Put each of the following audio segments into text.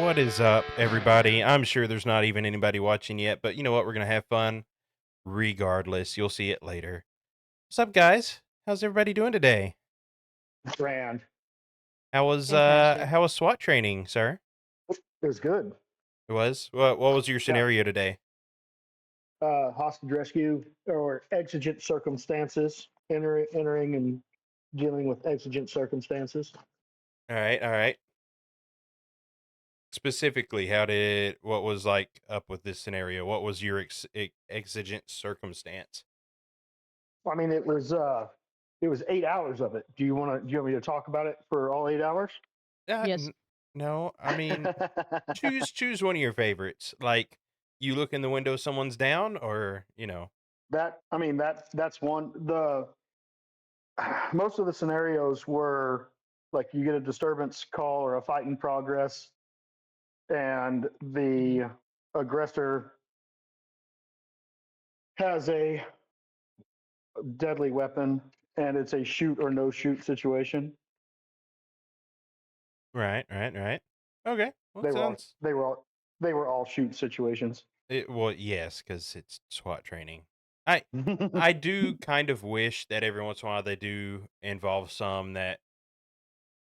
What is up, everybody? I'm sure there's not even anybody watching yet, but you know what? We're gonna have fun regardless. You'll see it later. What's up, guys? How's everybody doing today? Grand. Fantastic. How was SWAT training, sir? It was good. It was. What was your Yeah. scenario today? Hostage rescue or exigent circumstances, entering and dealing with exigent circumstances. All right, all right. Specifically, what was like up with this scenario? What was your exigent circumstance? I mean, it was 8 hours of it. Do you want me to talk about it for all 8 hours? Uh, Yes. n- no, I mean, choose one of your favorites. Like you look in the window, someone's down, or That's one. The Most of the scenarios were like you get a disturbance call or a fight in progress, and the aggressor has a deadly weapon, and it's a shoot or no shoot situation. right, right, right. Okay. Well, it They were all sounds they were all they were all shoot situations. well, yes, because it's SWAT training. I do kind of wish that every once in a while they do involve some that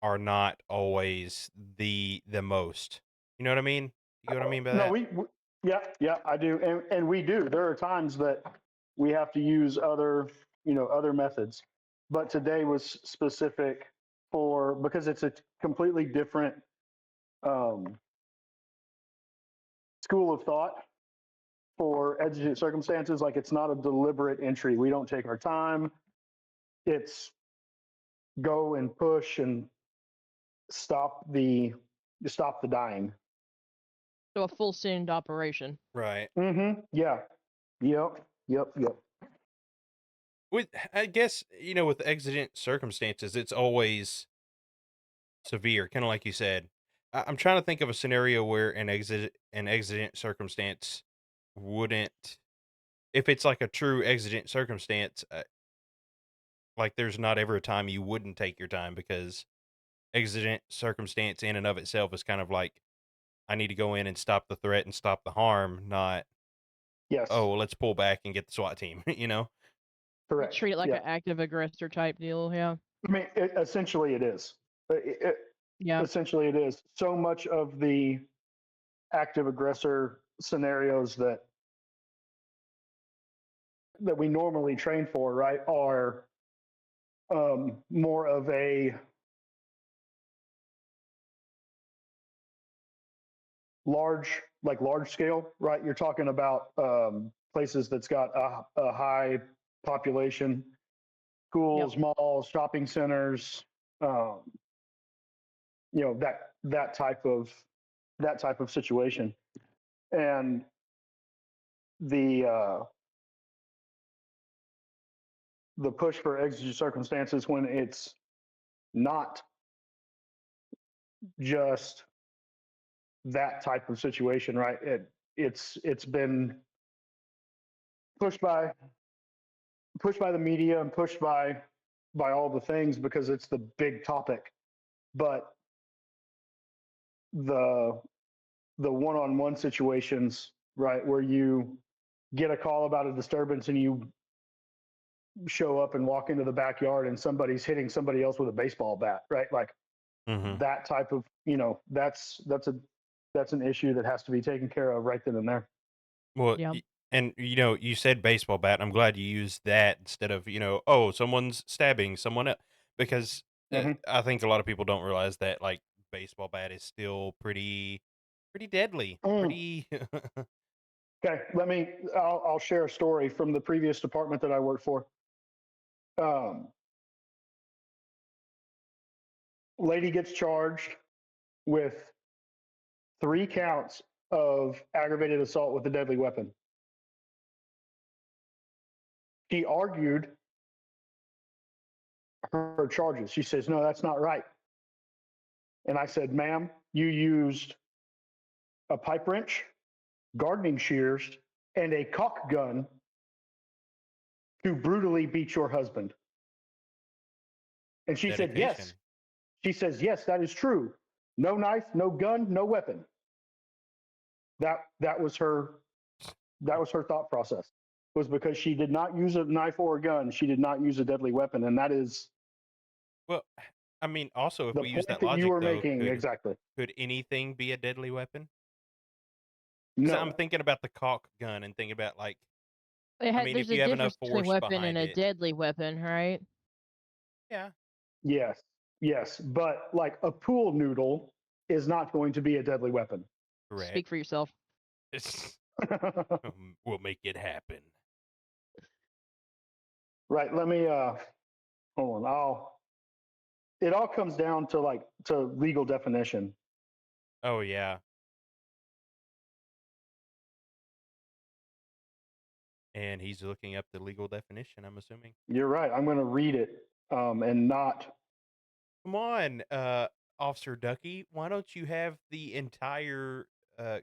are not always the most. You know what I mean? You get what I mean by No, that? yeah, I do, and we do. There are times that we have to use other methods, but today was specific for because it's a completely different um, school of thought for exigent circumstances. Like it's not a deliberate entry. We don't take our time. It's go and push and stop the stop the dying. So a full send operation. Right. Yeah. Yep. Yep. Yep. With I guess with exigent circumstances, it's always severe, kind of like you said. I'm trying to think of a scenario where an exigent circumstance wouldn't, if it's like a true exigent circumstance, like there's not ever a time you wouldn't take your time because exigent circumstance in and of itself is kind of like I need to go in and stop the threat and stop the harm, not oh Yes. well, let's pull back and get the SWAT team. You Correct. treat it like Yeah. an active aggressor type deal. Yeah. I mean, essentially it is. Yeah. Essentially it is. So much of the active aggressor scenarios that we normally train for, right, are more of a large scale, right? You're talking about places that's got a high population, Yep. schools, malls, shopping centers, um, that type of situation. And the uh, the push for exigent circumstances when it's not just that type of situation, right? It's been pushed by pushed by the media and pushed by all the things because it's the big topic. But the the one-on-one situations, right, where you get a call about a disturbance and you show up and walk into the backyard and somebody's hitting somebody else with a baseball bat, right? Like Hmm. that type of, that's an issue that has to be taken care of right then and there. Well, Yeah. and you said baseball bat. I'm glad you used that instead of oh, someone's stabbing someone else, because Hmm. I think a lot of people don't realize that like baseball bat is still pretty deadly. Mm. Pretty. Okay, I'll share a story from the previous department that I worked for. Um, Lady gets charged with 3 counts of aggravated assault with a deadly weapon. She argued her charges. She says, "No, that's not right." And I said, "Ma'am, you used a pipe wrench, gardening shears, and a caulk gun to brutally beat your husband." And she said, "Yes." Dedication. She says, "Yes, that is true. No knife, no gun, no weapon." That was her thought process, was because she did not use a knife or a gun. She did not use a deadly weapon, and that is Well, I mean, also, if the we use point that that you logic, were though, making. Exactly. could anything be a deadly weapon? Because I'm No. thinking about the caulk gun and thinking about, like, I mean, There's if a you have enough difference between force weapon and behind a it. deadly weapon, right? Yeah, Yes. Yes. But like a pool noodle is not going to be a deadly weapon. correct. Speak for yourself. It's, we'll make it happen. Right. Let me hold on. It all comes down to legal definition. Oh, yeah. And he's looking up the legal definition, I'm assuming. You're right. I'm going to read it and not. Come on, Officer Ducky. Why don't you have the entire penal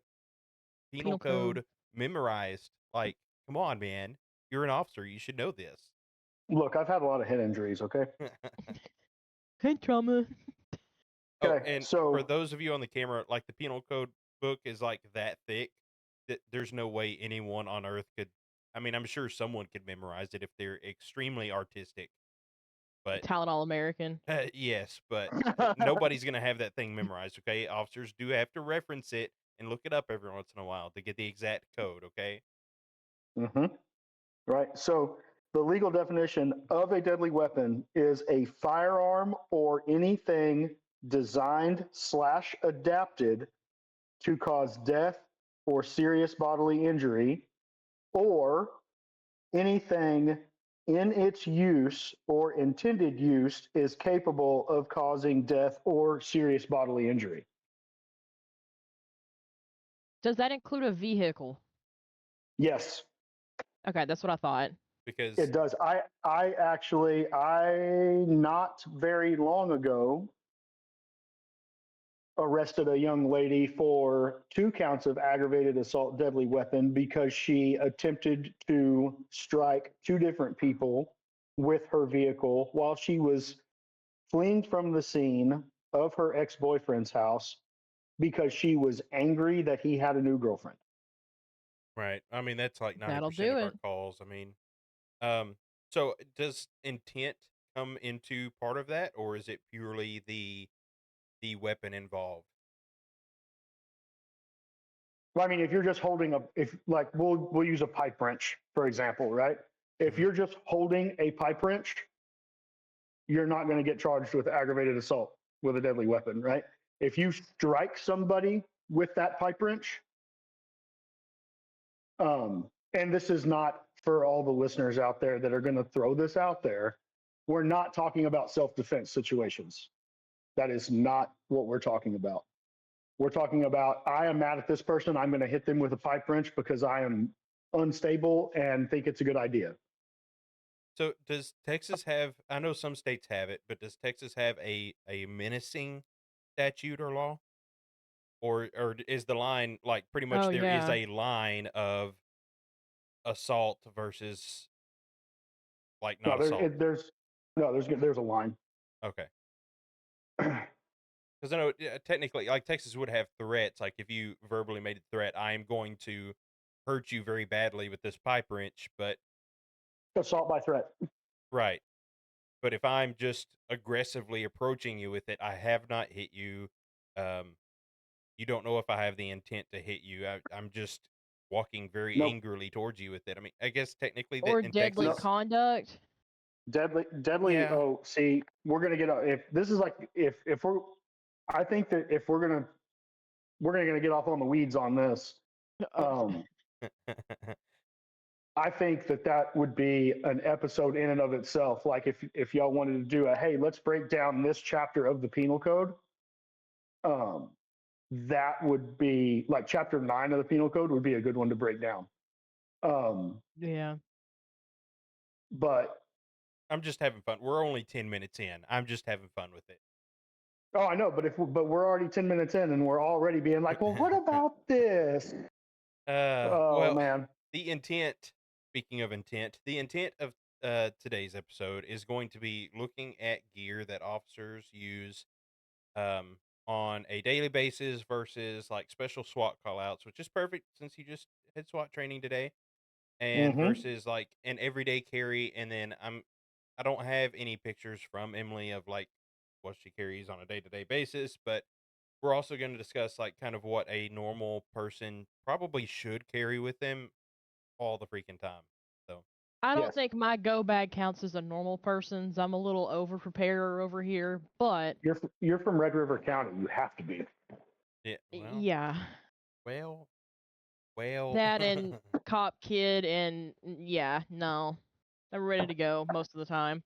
Penal code. code memorized? Like, come on, man. You're an officer. You should know this. Look, I've had a lot of head injuries. Okay. Head trauma. Oh, Okay. and for So those of you on the camera, like, the penal code book is like that thick that there's no way anyone on earth could. I mean, I'm sure someone could memorize it if they're extremely artistic, but Talent All American. yes, but nobody's gonna have that thing memorized. Okay, officers do have to reference it and look it up every once in a while to get the exact code. Okay. hmm right. So the legal definition of a deadly weapon is a firearm or anything designed slash adapted to cause death or serious bodily injury, or anything in its use or intended use is capable of causing death or serious bodily injury. Does that include a vehicle? Yes, Okay, that's what I thought. Because it does. I not very long ago arrested a young lady for 2 counts of aggravated assault deadly weapon because she attempted to strike 2 different people with her vehicle while she was fleeing from the scene of her ex-boyfriend's house because she was angry that he had a new girlfriend. right, I mean that's like That'll 90% do of our it. calls. I mean, um, so does intent come into part of that, or is it purely the weapon involved? Well, I mean, if you're just holding if like we'll use a pipe wrench for example, right? If Mhm. you're just holding a pipe wrench, you're not going to get charged with aggravated assault with a deadly weapon, right? If you strike somebody with that pipe wrench, and this is not for all the listeners out there that are going to throw this out there, we're not talking about self-defense situations. That is not what we're talking about. We're talking about, I am mad at this person. I'm going to hit them with a pipe wrench because I am unstable and think it's a good idea. So does Texas have? I know some states have it, but does Texas have a menacing statute or law, or is the line like pretty much Oh there is yeah. a line of assault versus like No, not assault? there's a line. Okay, because I know technically, like Texas would have threats. Like if you verbally made a threat, I am going to hurt you very badly with this pipe wrench. But Assault by threat. right, but if I'm just aggressively approaching you with it, I have not hit you. Um, you don't know if I have the intent to hit you. I'm just walking very Nope. angrily towards you with it. I mean, I guess technically that Or in deadly Nope. Texas, conduct. Deadly. yeah. Oh, see, we're gonna get if this is like if we're, I think that if we're gonna get off on the weeds on this. Um, I think that would be an episode in and of itself. Like if y'all wanted to do a, hey, let's break down this chapter of the penal code. Um, that would be like chapter 9 of the penal code would be a good one to break down. Yeah. But I'm just having fun. We're only 10 minutes in. I'm just having fun with it. oh, I know. But we're already 10 minutes in, and we're already being like, well, what about this? Oh Well, man. the intent, speaking of intent, the intent of today's episode is going to be looking at gear that officers use on a daily basis versus like special SWAT call outs, which is perfect since you just had SWAT training today, and Mm-hmm. versus like an everyday carry. And then I don't have any pictures from Emily of like what she carries on a day to day basis, but we're also going to discuss like kind of what a normal person probably should carry with them all the freaking time. So I don't Yes. think my go bag counts as a normal person's. I'm a little over preparer over here, but You're from Red River County. You have to be. yeah, yeah, well, well. that and cop kid and yeah, no, I'm ready to go most of the time.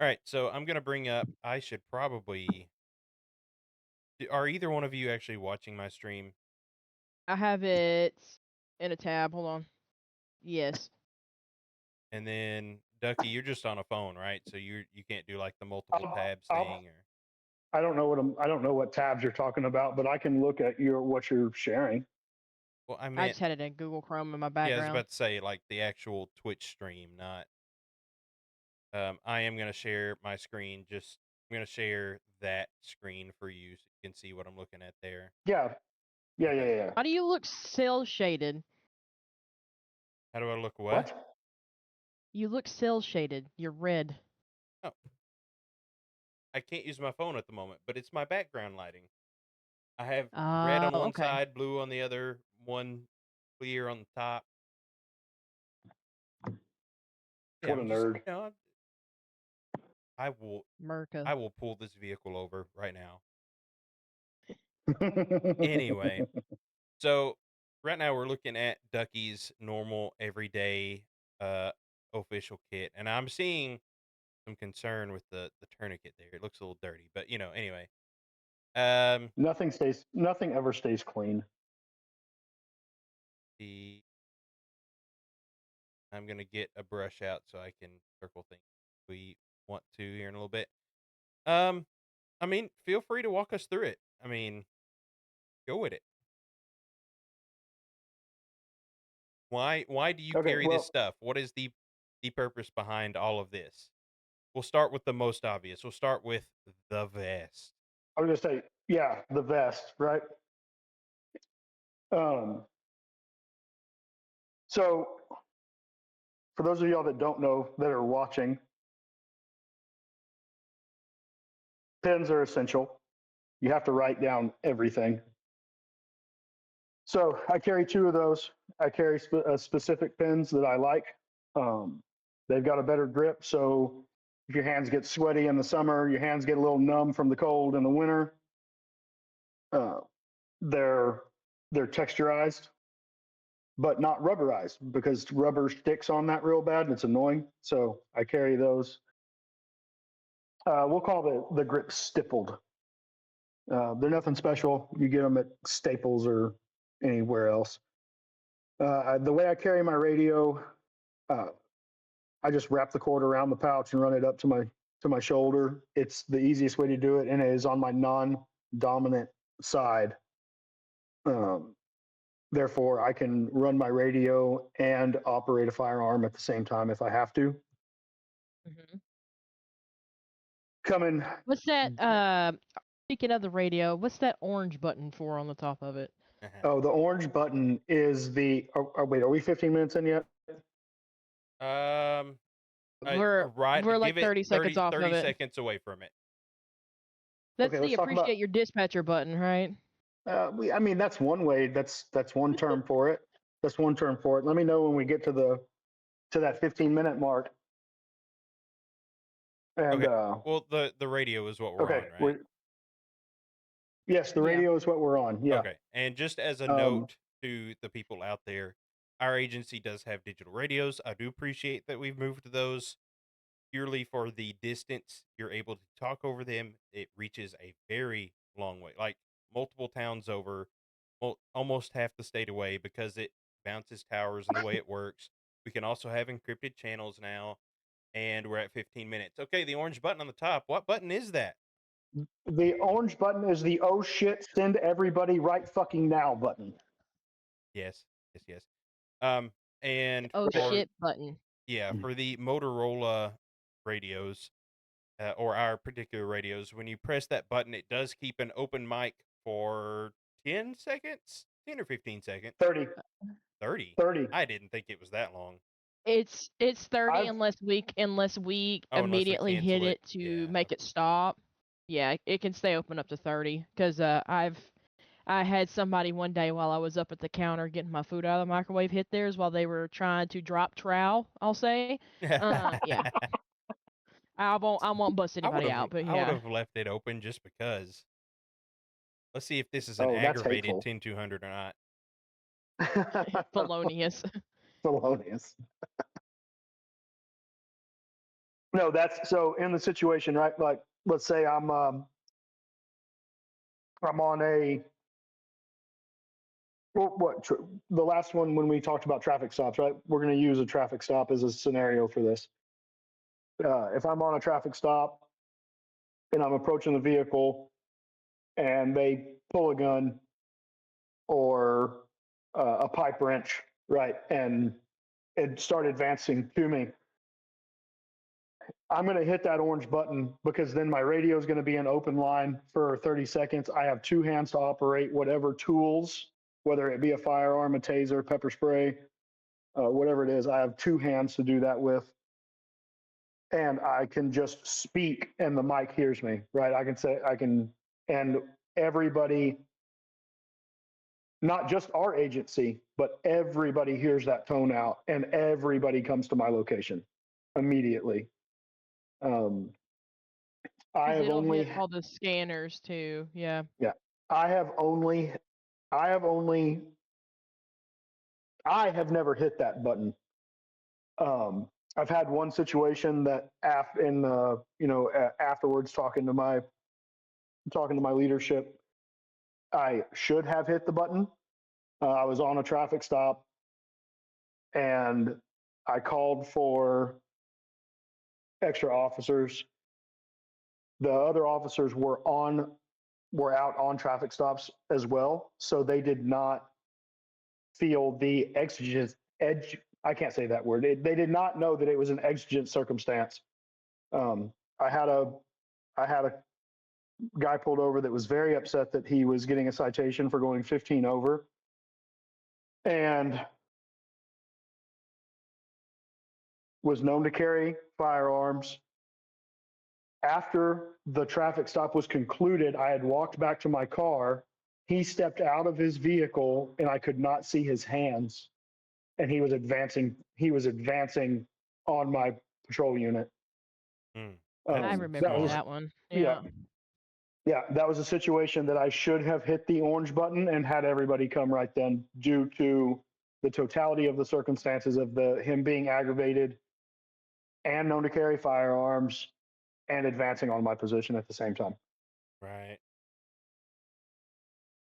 All right, so I'm gonna bring up. I should probably. Are either one of you actually watching my stream? I have it in a tab. Hold on. Yes. And then Ducky, you're just on a phone, right? So you can't do like the multiple I'll, tabs I'll, thing, or I don't know what tabs you're talking about, but I can look at what you're sharing. well, I I meant just had it in Google Chrome in my yeah, I was background. about to say like the actual Twitch stream, not. I am gonna share my screen. Just I'm gonna share that screen for you so you can see what I'm looking at there. Yeah, yeah, yeah, Okay. yeah. Why do you look cell shaded? How do I look? What? What? You look cell shaded. You're red. Oh, I can't use my phone at the moment, but it's my background lighting. I have red Oh, on one okay. side, blue on the other, one clear on the top. Yeah, What a I'm just, nerd. I will, Merca. I will pull this vehicle over right now. Anyway, so right now we're looking at Ducky's normal everyday uh official kit, and I'm seeing some concern with the tourniquet there. It looks a little dirty, but anyway. Nothing ever stays clean. The I'm gonna get a brush out so I can circle things if we want to here in a little bit. Um, I mean, feel free to walk us through it. I mean, go with it. Why do you Okay, carry this well, stuff? What is the purpose behind all of this? We'll start with the most obvious. We'll start with the vest. I was gonna say, yeah, the vest, right? Um, so for those of y'all that don't know that are watching, pens are essential. You have to write down everything. So I carry two of those. I carry specific pens that I like. Um, they've got a better grip, so if your hands get sweaty in the summer, your hands get a little numb from the cold in the winter. Uh, they're they're texturized, but not rubberized because rubber sticks on that real bad and it's annoying. So I carry those. We'll call the grip stippled. They're nothing special. You get them at Staples or anywhere else. The way I carry my radio, uh, I just wrap the cord around the pouch and run it up to my shoulder. It's the easiest way to do it, and it is on my non-dominant side. Um, Therefore, I can run my radio and operate a firearm at the same time if I have to. Hmm. Coming, What's that? Speaking of the radio, what's that orange button for on the top of it? oh, the orange button is the. Oh, wait, are we 15 minutes in yet? um, We're right. we're like Give it 30 seconds 30 off of 30 it. seconds away from it. That's Okay, the let's talk about. appreciate your dispatcher button, right? I mean, that's one way. That's one term for it. That's one term for it. Let me know when we get to that 15-minute mark. And Okay. Well, the radio is what we're okay, on, right? we're yes, the Yeah. radio is what we're on. Yeah. Okay. And just as a Um, note to the people out there, our agency does have digital radios. I do appreciate that we've moved to those purely for the distance you're able to talk over them. It reaches a very long way, like multiple towns over, well, almost half the state away because it bounces towers and the way it works. We can also have encrypted channels now, and we're at 15 minutes. Okay, the orange button on the top. What button is that? the orange button is the oh shit, send everybody right fucking now button. Yes, yes, yes. Um, and Oh Right. for shit button. yeah, for the Motorola radios, or our particular radios, when you press that button, it does keep an open mic for 10 seconds, 10 or 15 seconds. 30, 30. 30. I didn't think it was that long. It's 30 I've unless we Oh, unless we immediately hit cancel it. it to Yeah. make it stop. Yeah, it can stay open up to 30 because I had somebody one day while I was up at the counter getting my food out of the microwave hit theirs while they were trying to drop trowel, I'll say. Yeah. I won't bust anybody out, but I would yeah. have left it open just because. Let's see if this is an Oh, that's aggravated hateful. 10200 or not. Felonious. Felonious. No, that's so in the situation, right? Like, let's say I'm on a the last one when we talked about traffic stops, right? We're going to use a traffic stop as a scenario for this. If I'm on a traffic stop and I'm approaching the vehicle and they pull a gun or a pipe wrench, right, and it start advancing to me, I'm going to hit that orange button because then my radio is going to be in open line for 30 seconds. I have two hands to operate whatever tools, whether it be a firearm, a taser, pepper spray, whatever it is. I have two hands to do that with. And I can just speak and the mic hears me, right? And everybody, not just our agency, but everybody hears that tone out and everybody comes to my location immediately. Um, I Because have it'll hit only, all the scanners too. Yeah. yeah, I have only, I have only, I have never hit that button. I've had one situation that afterwards talking to my leadership, I should have hit the button. I was on a traffic stop and I called for extra officers. The other officers were out on traffic stops as well, so they did not feel the exigent edge. I can't say that word. They did not know that it was an exigent circumstance. Um, I had a I had a guy pulled over that was very upset that he was getting a citation for going 15 over, and was known to carry firearms. After the traffic stop was concluded, I had walked back to my car. He stepped out of his vehicle and I could not see his hands. And he was advancing on my patrol unit. Mm, I that's remember That was, smart. that one. yeah, Yeah. yeah, that was a situation that I should have hit the orange button and had everybody come right then due to the totality of the circumstances of him being aggravated and known to carry firearms and advancing on my position at the same time. Right.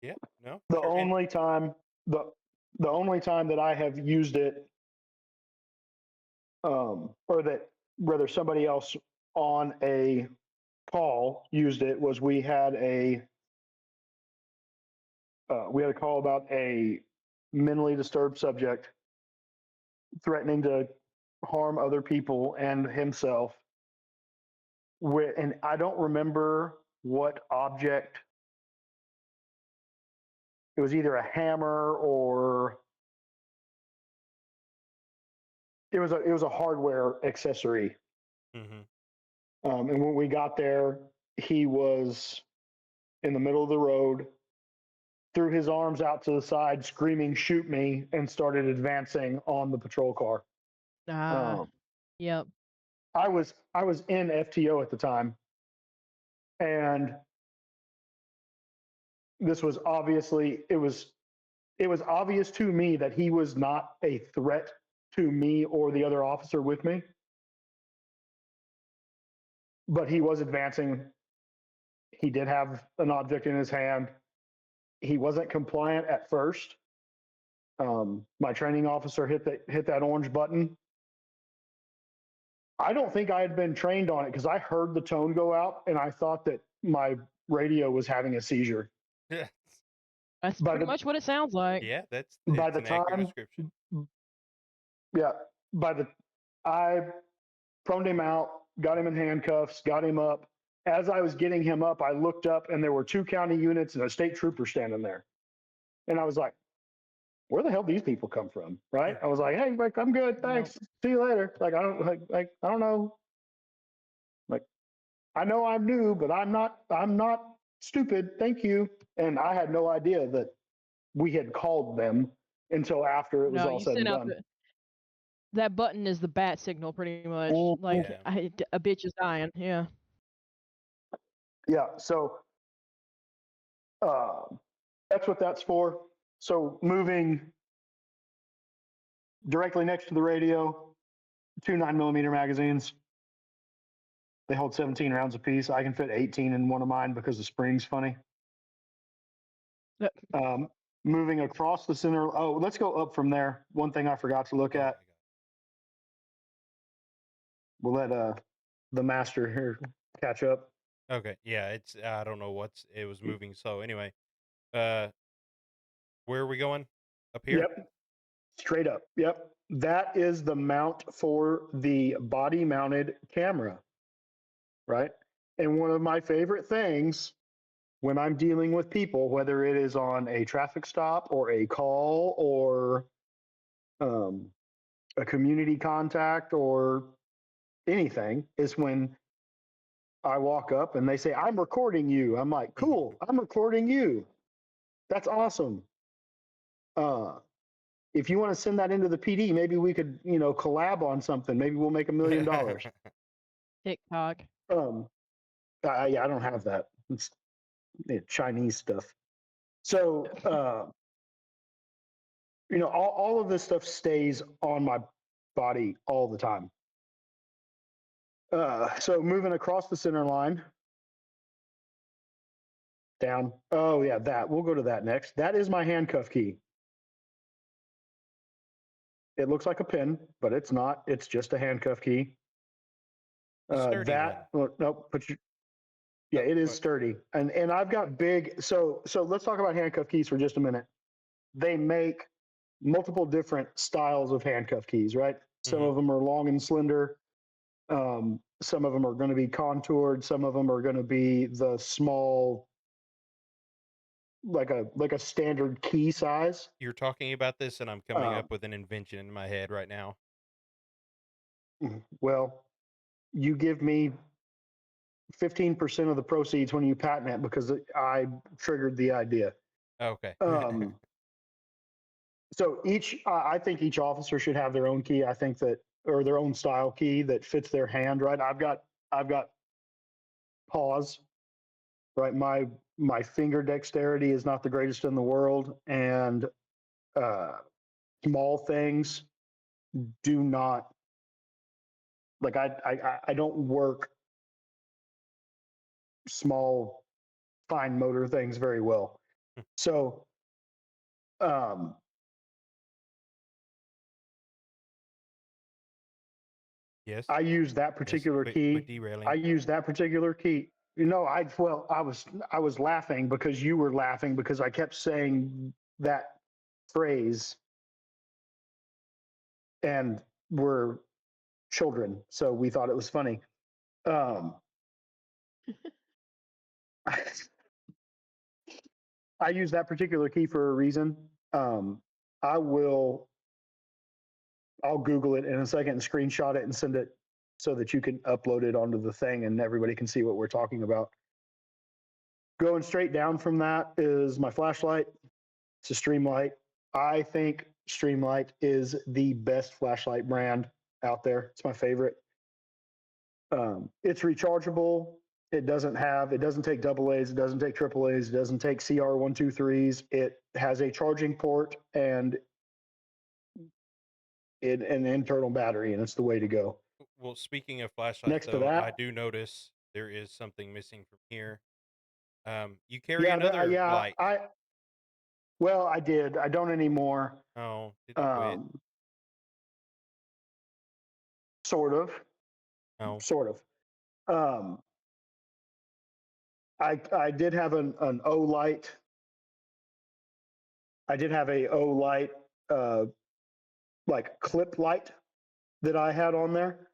Yeah. No, for The sure. And only time the the only time that I have used it, or that rather somebody else on a call used it, was we had a call about a mentally disturbed subject threatening to harm other people and himself. And I don't remember what object. It was either a hammer or it was a hardware accessory. mhm. And when we got there, he was in the middle of the road, threw his arms out to the side, screaming, "Shoot me!" and started advancing on the patrol car. Ah. Um, Yep. I was in FTO at the time, and this was obviously it was obvious to me that he was not a threat to me or the other officer with me, but he was advancing. He did have an object in his hand. He wasn't compliant at first. My training officer hit that orange button. I don't think I had been trained on it because I heard the tone go out and I thought that my radio was having a seizure. Yeah. That's By pretty the much what it sounds like. Yeah, by it's the an accurate time, description. yeah, by the I proned him out, got him in handcuffs, got him up. As I was getting him up, I looked up and there were 2 county units and a state trooper standing there. And I was like, where the hell these people come from? Right. I was like, hey, like, I'm good. Nope. Thanks. See you later. Like, I don't I don't know. Like, I know I'm new, but I'm not stupid. Thank you. And I had no idea that we had called them until after it was No, all you said and sent out done. the that button is the bat signal pretty much. Mhm. Like Yeah. a bitch is dying. Yeah. Yeah. So uh, that's what that's for. So moving directly next to the radio, 2 9mm magazines. They hold 17 rounds apiece. I can fit 18 in one of mine because the spring's funny. Uh, Um, moving across the center. Oh, let's go up from there. One thing I forgot to look Oh my at. We'll let the master here catch up. god. Okay. Yeah. It's I don't know what's it was moving. So anyway, uh, where are we going? Up here. Yep, straight up. Yep, that is the mount for the body mounted camera, right? And one of my favorite things when I'm dealing with people, whether it is on a traffic stop or a call or um, a community contact or anything, is when I walk up and they say, I'm recording you. I'm like, cool, I'm recording you. That's awesome. Uh, if you want to send that into the PD, maybe we could, collab on something. Maybe we'll make $1 million. TikTok. Um, yeah, I don't have that. It's Chinese stuff. So, all of this stuff stays on my body all the time. So moving across the center line, down. Oh yeah, that. We'll go to that next. That is my handcuff key. It looks like a pin, but it's not. It's just a handcuff key. A sturdy one. Nope. Yeah, it is But sturdy, and I've got big. So let's talk about handcuff keys for just a minute. They make multiple different styles of handcuff keys, right? Some mhm. of them are long and slender. Some of them are going to be contoured. Some of them are going to be the small, like a standard key size. You're talking about this, and I'm coming Um, up with an invention in my head right now. well, you give me 15% of the proceeds when you patent it because I triggered the idea. Okay. Um, so I think each officer should have their own key. I think that, or their own style key that fits their hand. Right. I've got paws. Right. My finger dexterity is not the greatest in the world, and uh, small things do not like. I don't work small fine motor things very well. So um, Yes. I use that Yes. particular Quit key. I derailing. use that particular key. I was laughing because you were laughing because I kept saying that phrase, and we're children, so we thought it was funny. Um, I use that particular key for a reason. Um, I will. I'll Google it in a second and screenshot it and send it so that you can upload it onto the thing and everybody can see what we're talking about. Going straight down from that is my flashlight. It's a Streamlight. I think Streamlight is the best flashlight brand out there. It's my favorite. It's rechargeable. It doesn't take double A's, it doesn't take triple A's, it doesn't take CR123s. It has a charging port and an internal battery, and it's the way to go. Well, speaking of flashlights, Next to though, I that, do notice there is something missing from here. You carry yeah, another yeah, light. I did. I don't anymore. Oh, did you quit? Um, sort of, Oh, sort of. Um, I did have an O light. I did have a O light, uh, like clip light that I had on there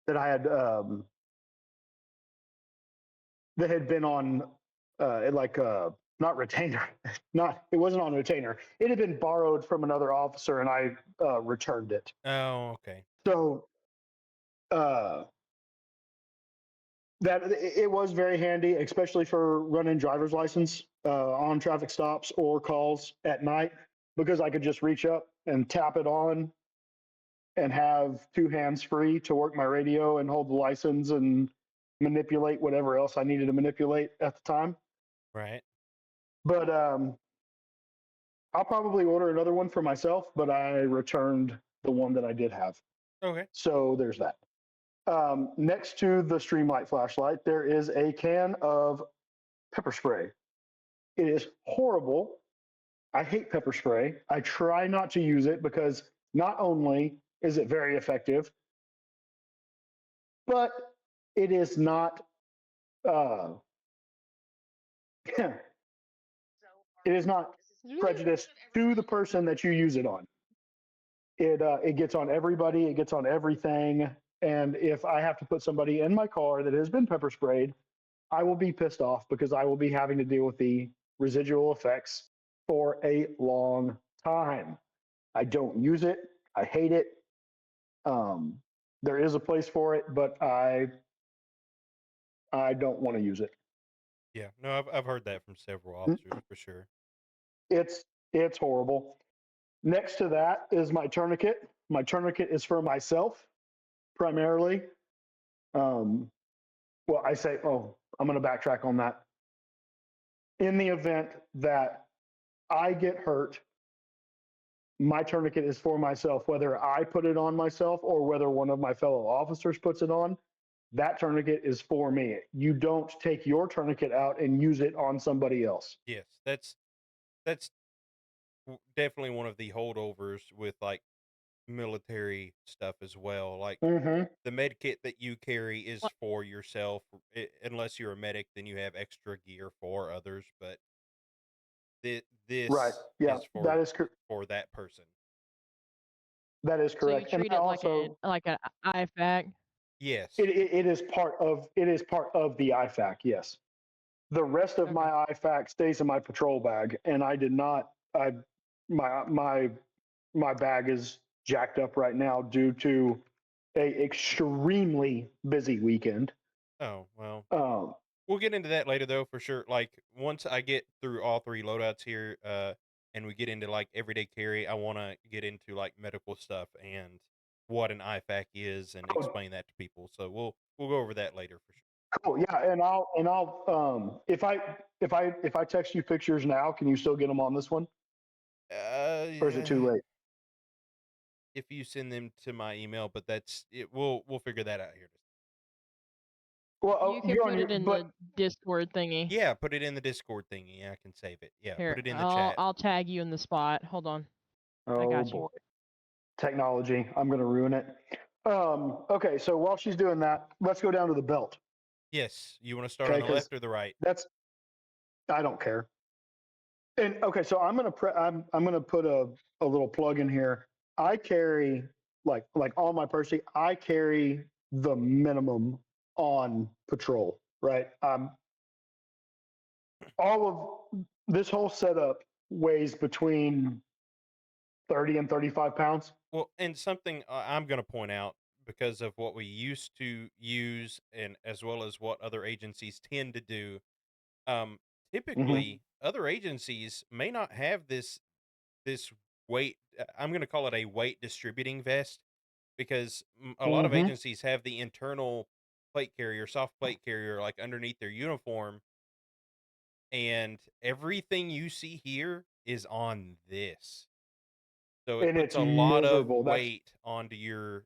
that I had. that had been on not retainer, not it wasn't on retainer. It had been borrowed from another officer, and I returned it. Oh, okay. So uh, that it was very handy, especially for running driver's license on traffic stops or calls at night, because I could just reach up and tap it on and have two hands free to work my radio and hold the license and manipulate whatever else I needed to manipulate at the time. Right. But I'll probably order another one for myself, but I returned the one that I did have. Okay. So there's that. Next to the Streamlight flashlight, there is a can of pepper spray. It is horrible. I hate pepper spray. I try not to use it because not only is it very effective, but it is not uh, it is not prejudiced to the person that you use it on. It gets on everybody. It gets on everything. And if I have to put somebody in my car that has been pepper sprayed, I will be pissed off because I will be having to deal with the residual effects for a long time. I don't use it. I hate it. Um, there is a place for it, but I don't want to use it. Yeah. No, I've heard that from several officers for sure. It's horrible. Next to that is my tourniquet. My tourniquet is for myself primarily. Um, well, I'm going to backtrack on that. In the event that I get hurt, my tourniquet is for myself, whether I put it on myself or whether one of my fellow officers puts it on. That tourniquet is for me. You don't take your tourniquet out and use it on somebody else. Yes. That's definitely one of the holdovers with like military stuff as well. Like Mm-hmm. the med kit that you carry is Well, for yourself. Unless you're a medic, then you have extra gear for others. But Right. this Yeah, is for that person. that is so you correct. And treat I it like a also IFAC. Yes. it is part of the IFAC. Yes. The rest of Okay. my IFAC stays in my patrol bag, and I did not. I my bag is jacked up right now due to a extremely busy weekend. Oh well. Um, We'll get into that later though for sure. Like once I get through all three loadouts here, and we get into like everyday carry, I want to get into like medical stuff and what an IFAC is and oh, explain that to people. So we'll go over that later for sure. cool. Yeah, and I'll if I text you pictures now, can you still get them on this one, or is it too Yeah, late? if you send them to my email, but that's it. We'll figure that out here. Well, You can you're on put your it in but the Discord thingy. Yeah, put it in the Discord thingy. Yeah, I can save it. Yeah, put Here, it in the I'll chat. I'll tag you in the spot. Hold on. I oh got you. boy, technology. I'm going to ruin it. Okay, so while she's doing that, let's go down to the belt. Yes, you want to start on Okay, the because left or the right? that's I don't care. And okay, so I'm gonna put a little plug in here. I carry like on my person. I carry the minimum on patrol. Right. All of this whole setup weighs between 30 and 35 pounds. Well, and something I'm going to point out because of what we used to use and as well as what other agencies tend to do. Um, Mm-hmm. Typically, other agencies may not have this weight. I'm going to call it a weight distributing vest because a lot of Mm-hmm. agencies have the internal plate carrier, soft plate carrier, like underneath their uniform, and everything you see here is on this. So it And puts it's a lot of miserable. That's weight onto your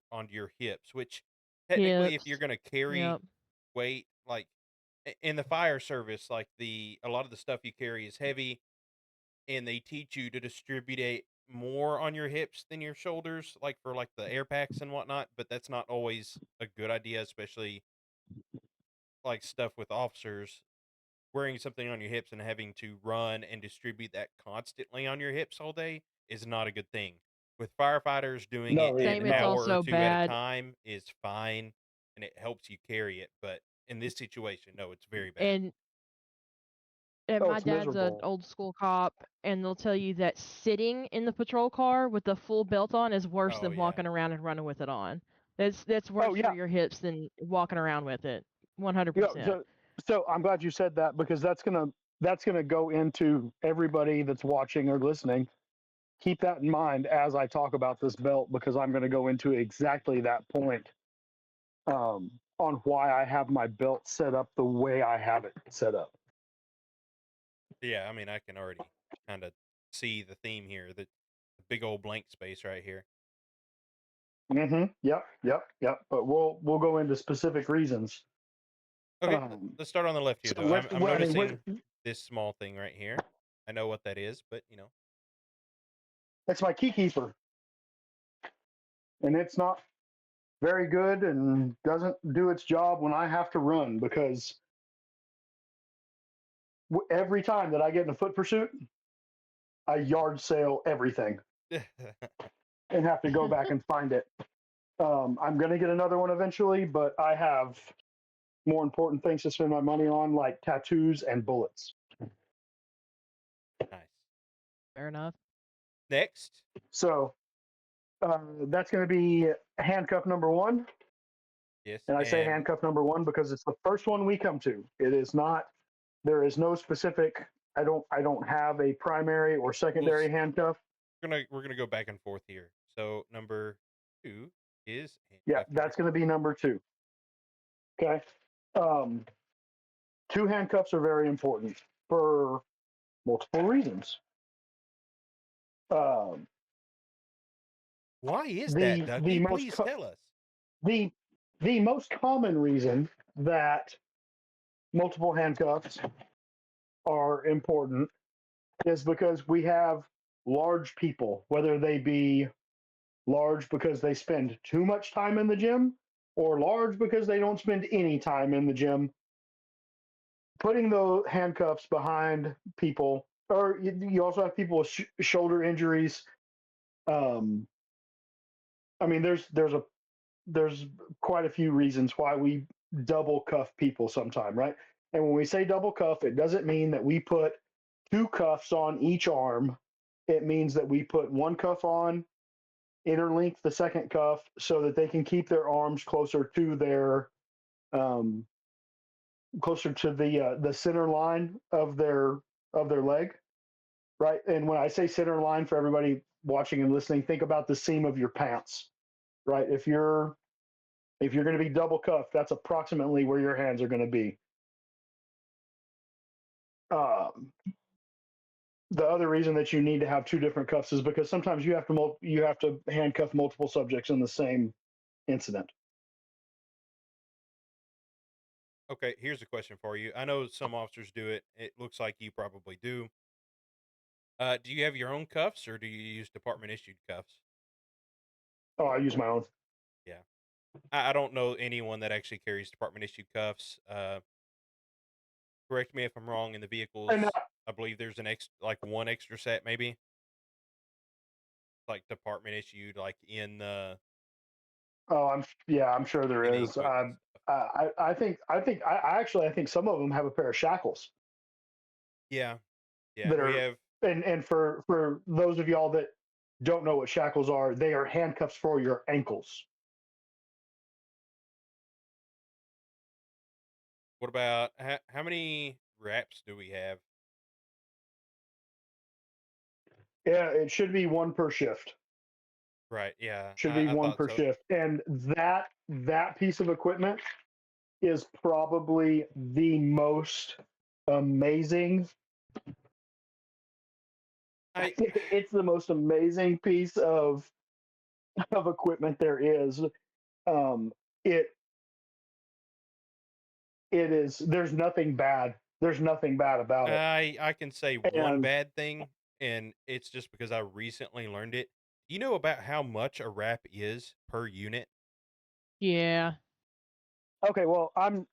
hips, which technically, if you're Hips. going to Yep. carry weight, like in the fire service, like a lot of the stuff you carry is heavy, and they teach you to distribute it more on your hips than your shoulders, like for like the air packs and whatnot. But that's not always a good idea, especially like stuff with officers wearing something on your hips and having to run and distribute that constantly on your hips all day is not a good thing. With firefighters, doing it no, an Same. It's no. hour or also two at a bad. time is fine and it helps you carry it. But in this situation, no, it's very bad. And Oh, my it's dad's an miserable. old school cop, and they'll tell you that sitting in the patrol car with the full belt on is worse Oh than yeah. walking around and running with it on. That's Oh worse for yeah, your hips than walking around with it. yeah. 100%. So I'm glad you said that because that's gonna go into everybody that's watching or listening. Keep that in mind as I talk about this belt because I'm going to go into exactly that point on why I have my belt set up the way I have it set up. Yeah, I mean, I can already kind of see the theme here. The big old blank space right here. Yep. Yep. Yep. But we'll go into specific reasons. Okay, Um, let's start on the left here, so though. I'm I mean, noticing this small thing right here. I know what that is, but that's my key keeper, and it's not very good and doesn't do its job when I have to run because every time that I get in a foot pursuit, I yard sale everything and have to go back and find it. I'm going to get another one eventually, but I have more important things to spend my money on, like tattoos and bullets. nice. Fair enough. Next, So that's going to be handcuff number one. yes, And I say and handcuff number one because it's the first one we come to. It is not, there is no specific, I don't have a primary or we'll secondary handcuff. we're gonna go back and forth here. So number 2 is Yeah, handcuff here. that's going to be number two. Okay. Um, two handcuffs are very important for multiple reasons. Um, Why is that, the Dougie? most Please tell us. the the most common reason that multiple handcuffs are important is because we have large people, whether they be large because they spend too much time in the gym or large because they don't spend any time in the gym. Putting the handcuffs behind people, or you also have people with shoulder injuries. Um, I mean, there's quite a few reasons why we double cuff people sometime, right? And when we say double cuff, it doesn't mean that we put two cuffs on each arm. It means that we put one cuff on, interlink the second cuff so that they can keep their arms um, closer to the center line of their leg, right? And when I say center line for everybody watching and listening, think about the seam of your pants, right? If you're going to be double cuffed, that's approximately where your hands are going to be. Um, the other reason that you need to have two different cuffs is because sometimes you have to handcuff multiple subjects in the same incident. Okay, here's a question for you. I know some officers do it. It looks like you probably do. Do you have your own cuffs or do you use department issued cuffs? Oh, I use my own. Yeah. I don't know anyone that actually carries department issued cuffs. Correct me if I'm wrong. In the And vehicles, I believe there's like one extra set, maybe like department issued, like in I'm sure there any is. equipment stuff. I think some of them have a pair of shackles Yeah, yeah, that we are, have. and for those of y'all that don't know what shackles are, they are handcuffs for your ankles. What about how many wraps do we have? Yeah, it should be one per shift. Right. Yeah, Should be I one thought per so. shift, and that piece of equipment is probably the most amazing. I It's the most amazing piece of equipment there is. Um, it it is. There's nothing bad about it. I can say one And bad thing, and it's just because I recently learned it. You know about how much a wrap is per unit? Yeah. okay, well, I'm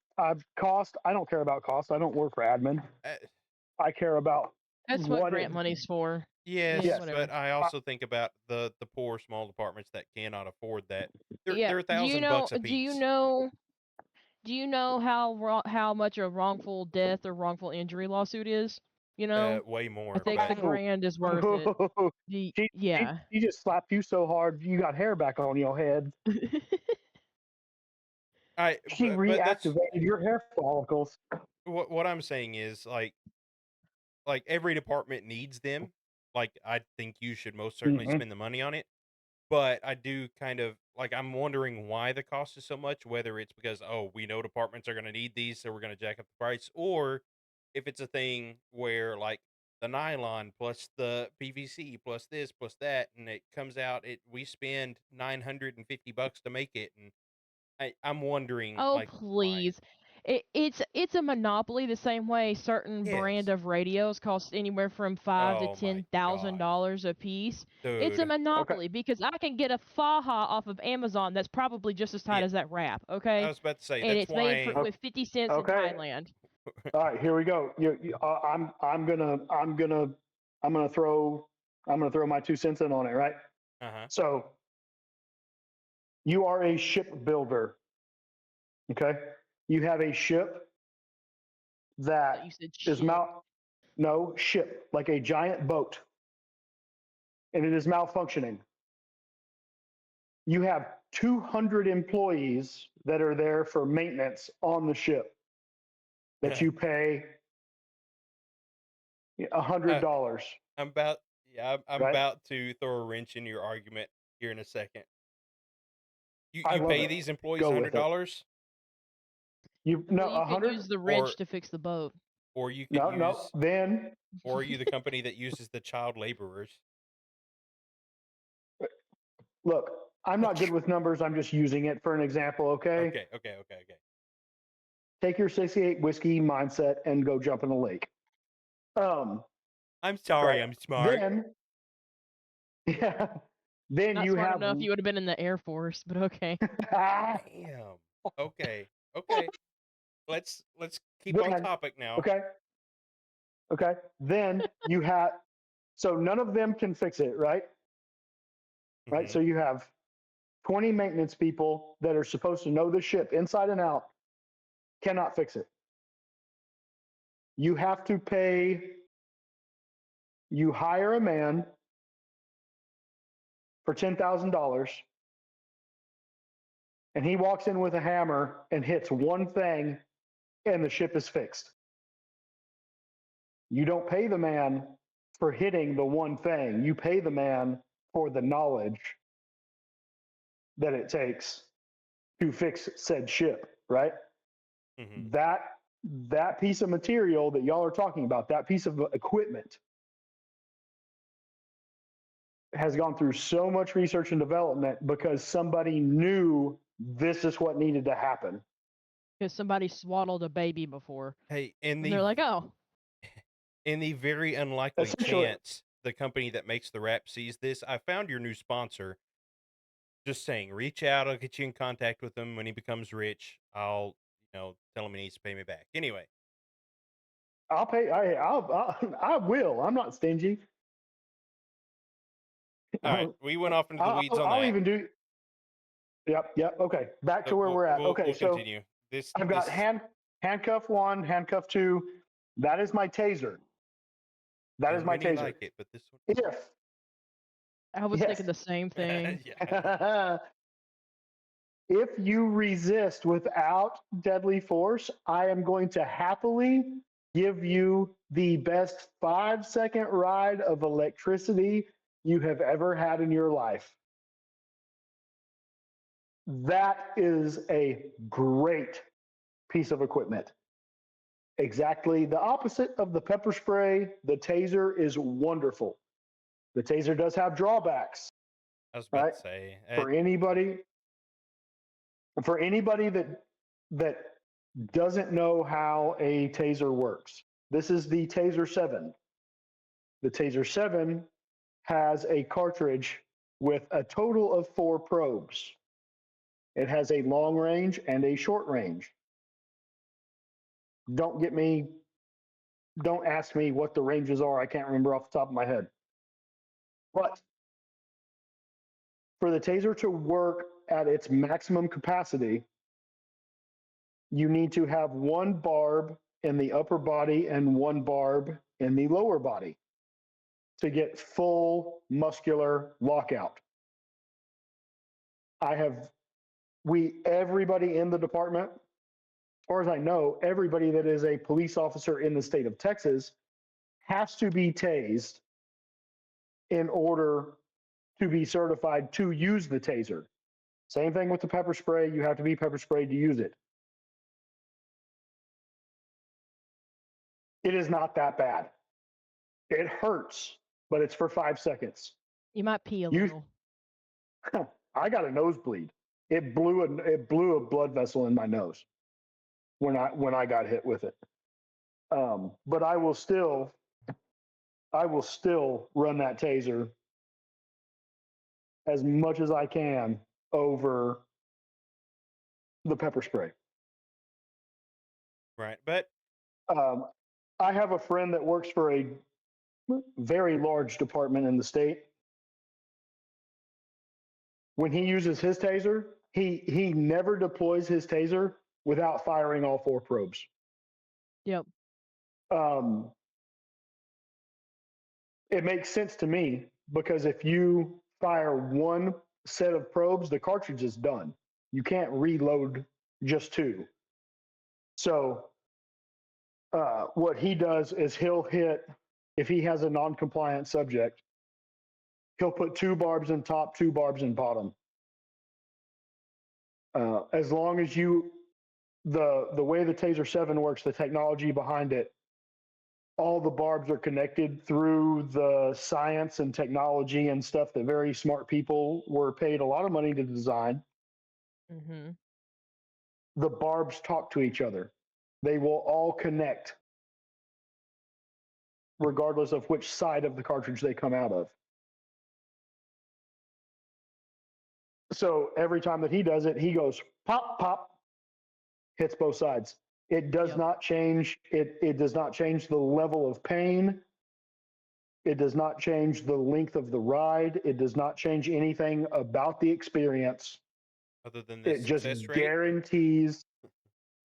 cost. I don't care about cost. I don't work for admin. Uh, I care about That's what what it. grant money's for. Yeah, yes, Yes. but whatever. I I, also think about the poor small departments that cannot afford that. They're Yeah. they're Do you know $1,000 a do you piece. know Do you know how much a wrongful death or wrongful injury lawsuit is? You know, Way I more, think the but Oh, grand is worth it. oh, she Yeah. she just slapped you so hard you got hair back on your head. She but that's reactivated your hair follicles. what I'm saying is like every department needs them. Like I think you should most certainly Hmm. spend the money on it. But I do kind of like I'm wondering why the cost is so much, whether it's because, oh, we know departments are gonna need these, so we're gonna jack up the price, or if it's a thing where like the nylon plus the PVC plus this plus that, and it comes out it we spend $950 to make it, and I'm wondering Oh, like why. please. It's a monopoly the same way certain brand Yes. of radios cost anywhere from five to Oh my ten thousand gosh. dollars a piece. It's a Dude. Okay. monopoly because I can get a Faha off of Amazon that's probably just as tight Yeah. as that wrap, I okay? was about to say And that's it's made for why with 50 cents in Okay. Thailand. All right. Here we go. I'm gonna throw my 2 cents in on it. Right. uh-huh. So you are a ship builder. Okay. You have a ship But you that said is shit. no ship like a giant boat, and it is malfunctioning. You have 200 employees that are there for maintenance on the ship that you pay a hundred uh, dollars, I'm about yeah, I'm right? about to throw a wrench in your argument here in a second. I You love pay it. these employees Go with it. $100, You no Well, you a can hundred. use the wrench or to fix the boat. you could No. use, Then or are you the company that uses the child laborers? look, I'm not good with numbers. I'm just using it for an example. Okay, Okay. take your 68 whiskey mindset and go jump in the lake. Um, I'm sorry, right. I'm smart. Then yeah. Then Not you smart have enough, you would have been in the Air Force, but okay. Damn. Okay. Let's keep on then topic now. okay. Okay. Then you have, so none of them can fix it, right? Right. Mhm. So you have 20 maintenance people that are supposed to know the ship inside and out, cannot fix it. You have to pay, you hire a man for $10,000 and he walks in with a hammer and hits one thing and the ship is fixed. You don't pay the man for hitting the one thing, you pay the man for the knowledge that it takes to fix said ship, right? Mhm. That that piece of material that y'all are talking about, that piece of equipment has gone through so much research and development because somebody knew this is what needed to happen. Because somebody swaddled a baby before. Hey, And they're like, oh, in the very unlikely Essentially, chance the company that makes the wrap sees this, I found your new sponsor. Just saying, reach out. I'll get you in contact with him when he becomes rich. I'll, tell him he needs to pay me back. Anyway, I'll pay. I will. I'm not stingy. all right, I'll, we went off into the weeds on I'll that, even do. Yep. Yep. Okay. Back to so where we'll we're at. we'll Okay. we'll So continue. This I've got this handcuff one, handcuff two. That is my taser. That there is are my many taser. like it, but this one, If I was thinking yes, the same thing. yeah. if you resist without deadly force, I am going to happily give you the best 5-second ride of electricity you have ever had in your life. That is a great piece of equipment. Exactly the opposite of the pepper spray. The taser is wonderful. The taser does have drawbacks, I was about right? to say, For anybody, that doesn't know how a taser works. This is the Taser 7. The Taser 7 has a cartridge with a total of 4 probes. It has a long range and a short range. Don't get me, don't ask me what the ranges are. I can't remember off the top of my head. But for the taser to work at its maximum capacity, you need to have one barb in the upper body and one barb in the lower body to get full muscular lockout. Everybody in the department, as far as I know, everybody that is a police officer in the state of Texas has to be tased in order to be certified to use the taser. Same thing with the pepper spray. You have to be pepper sprayed to use it. It is not that bad. It hurts, but it's for 5 seconds. You might pee a You, little. I got a nosebleed. It blew a blood vessel in my nose when I got hit with it. But I will still run that taser as much as I can over the pepper spray. Right. But Um, I have a friend that works for a very large department in the state. When he uses his taser, he never deploys his taser without firing all 4 probes. Yep. Um, it makes sense to me because if you fire one set of probes, the cartridge is done. You can't reload just 2. So what he does is he'll hit, if he has a non-compliant subject, he'll put 2 barbs in top, 2 barbs in bottom. As long as the way the Taser 7 works, the technology behind it, all the barbs are connected through the science and technology and stuff that very smart people were paid a lot of money to design. Mm-hmm. The barbs talk to each other. They will all connect regardless of which side of the cartridge they come out of. So every time that he does it, he goes pop, pop, hits both sides. It does Yep. not change. It does not change the level of pain. It does not change the length of the ride. It does not change anything about the experience. other than the It just success rate, guarantees,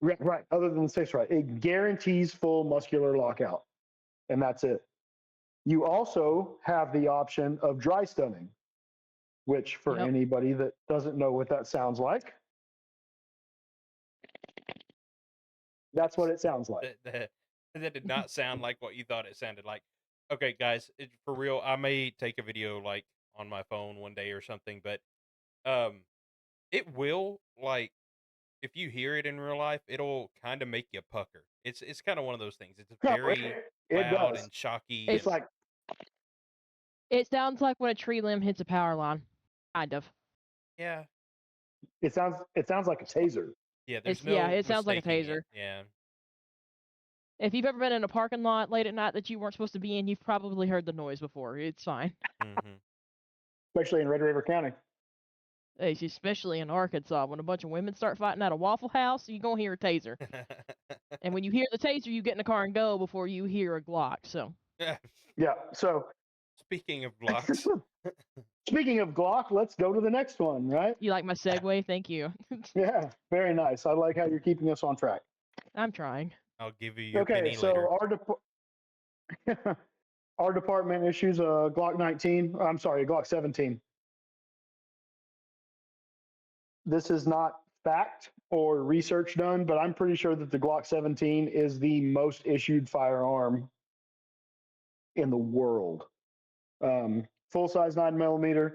right, other than the 6 ride, it guarantees full muscular lockout. And that's it. You also have the option of dry stunning, which for Yep. anybody that doesn't know what that sounds like, that's what it sounds like. that did not sound like what you thought it sounded like. Okay, guys, for real, I may take a video like on my phone one day or something, but um, it will like if you hear it in real life, it'll kind of make you pucker. It's kind of one of those things. It's very It loud does. and shocky, It's It's and like, it sounds like when a tree limb hits a power line. Kind of. yeah, it sounds like a taser. yeah. There's It no sounds like a mistaking it. taser. Yeah. If you've ever been in a parking lot late at night that you weren't supposed to be in, you've probably heard the noise before. It's fine. Hmm. Especially in Red River County. Especially in Arkansas, when a bunch of women start fighting at a Waffle House, you're gonna hear a taser. And when you hear the taser, you get in the car and go before you hear a Glock. So Yeah. So Speaking of blocks, speaking of Glock, let's go to the next one, right? you like my segue? Thank you. Yeah, very nice. I like how you're keeping us on track. I'm trying. I'll give you your Okay, penny later. so our department issues a Glock 19. I'm sorry, a Glock 17. This is not fact or research done, but I'm pretty sure that the Glock 17 is the most issued firearm in the world. Full size 9mm,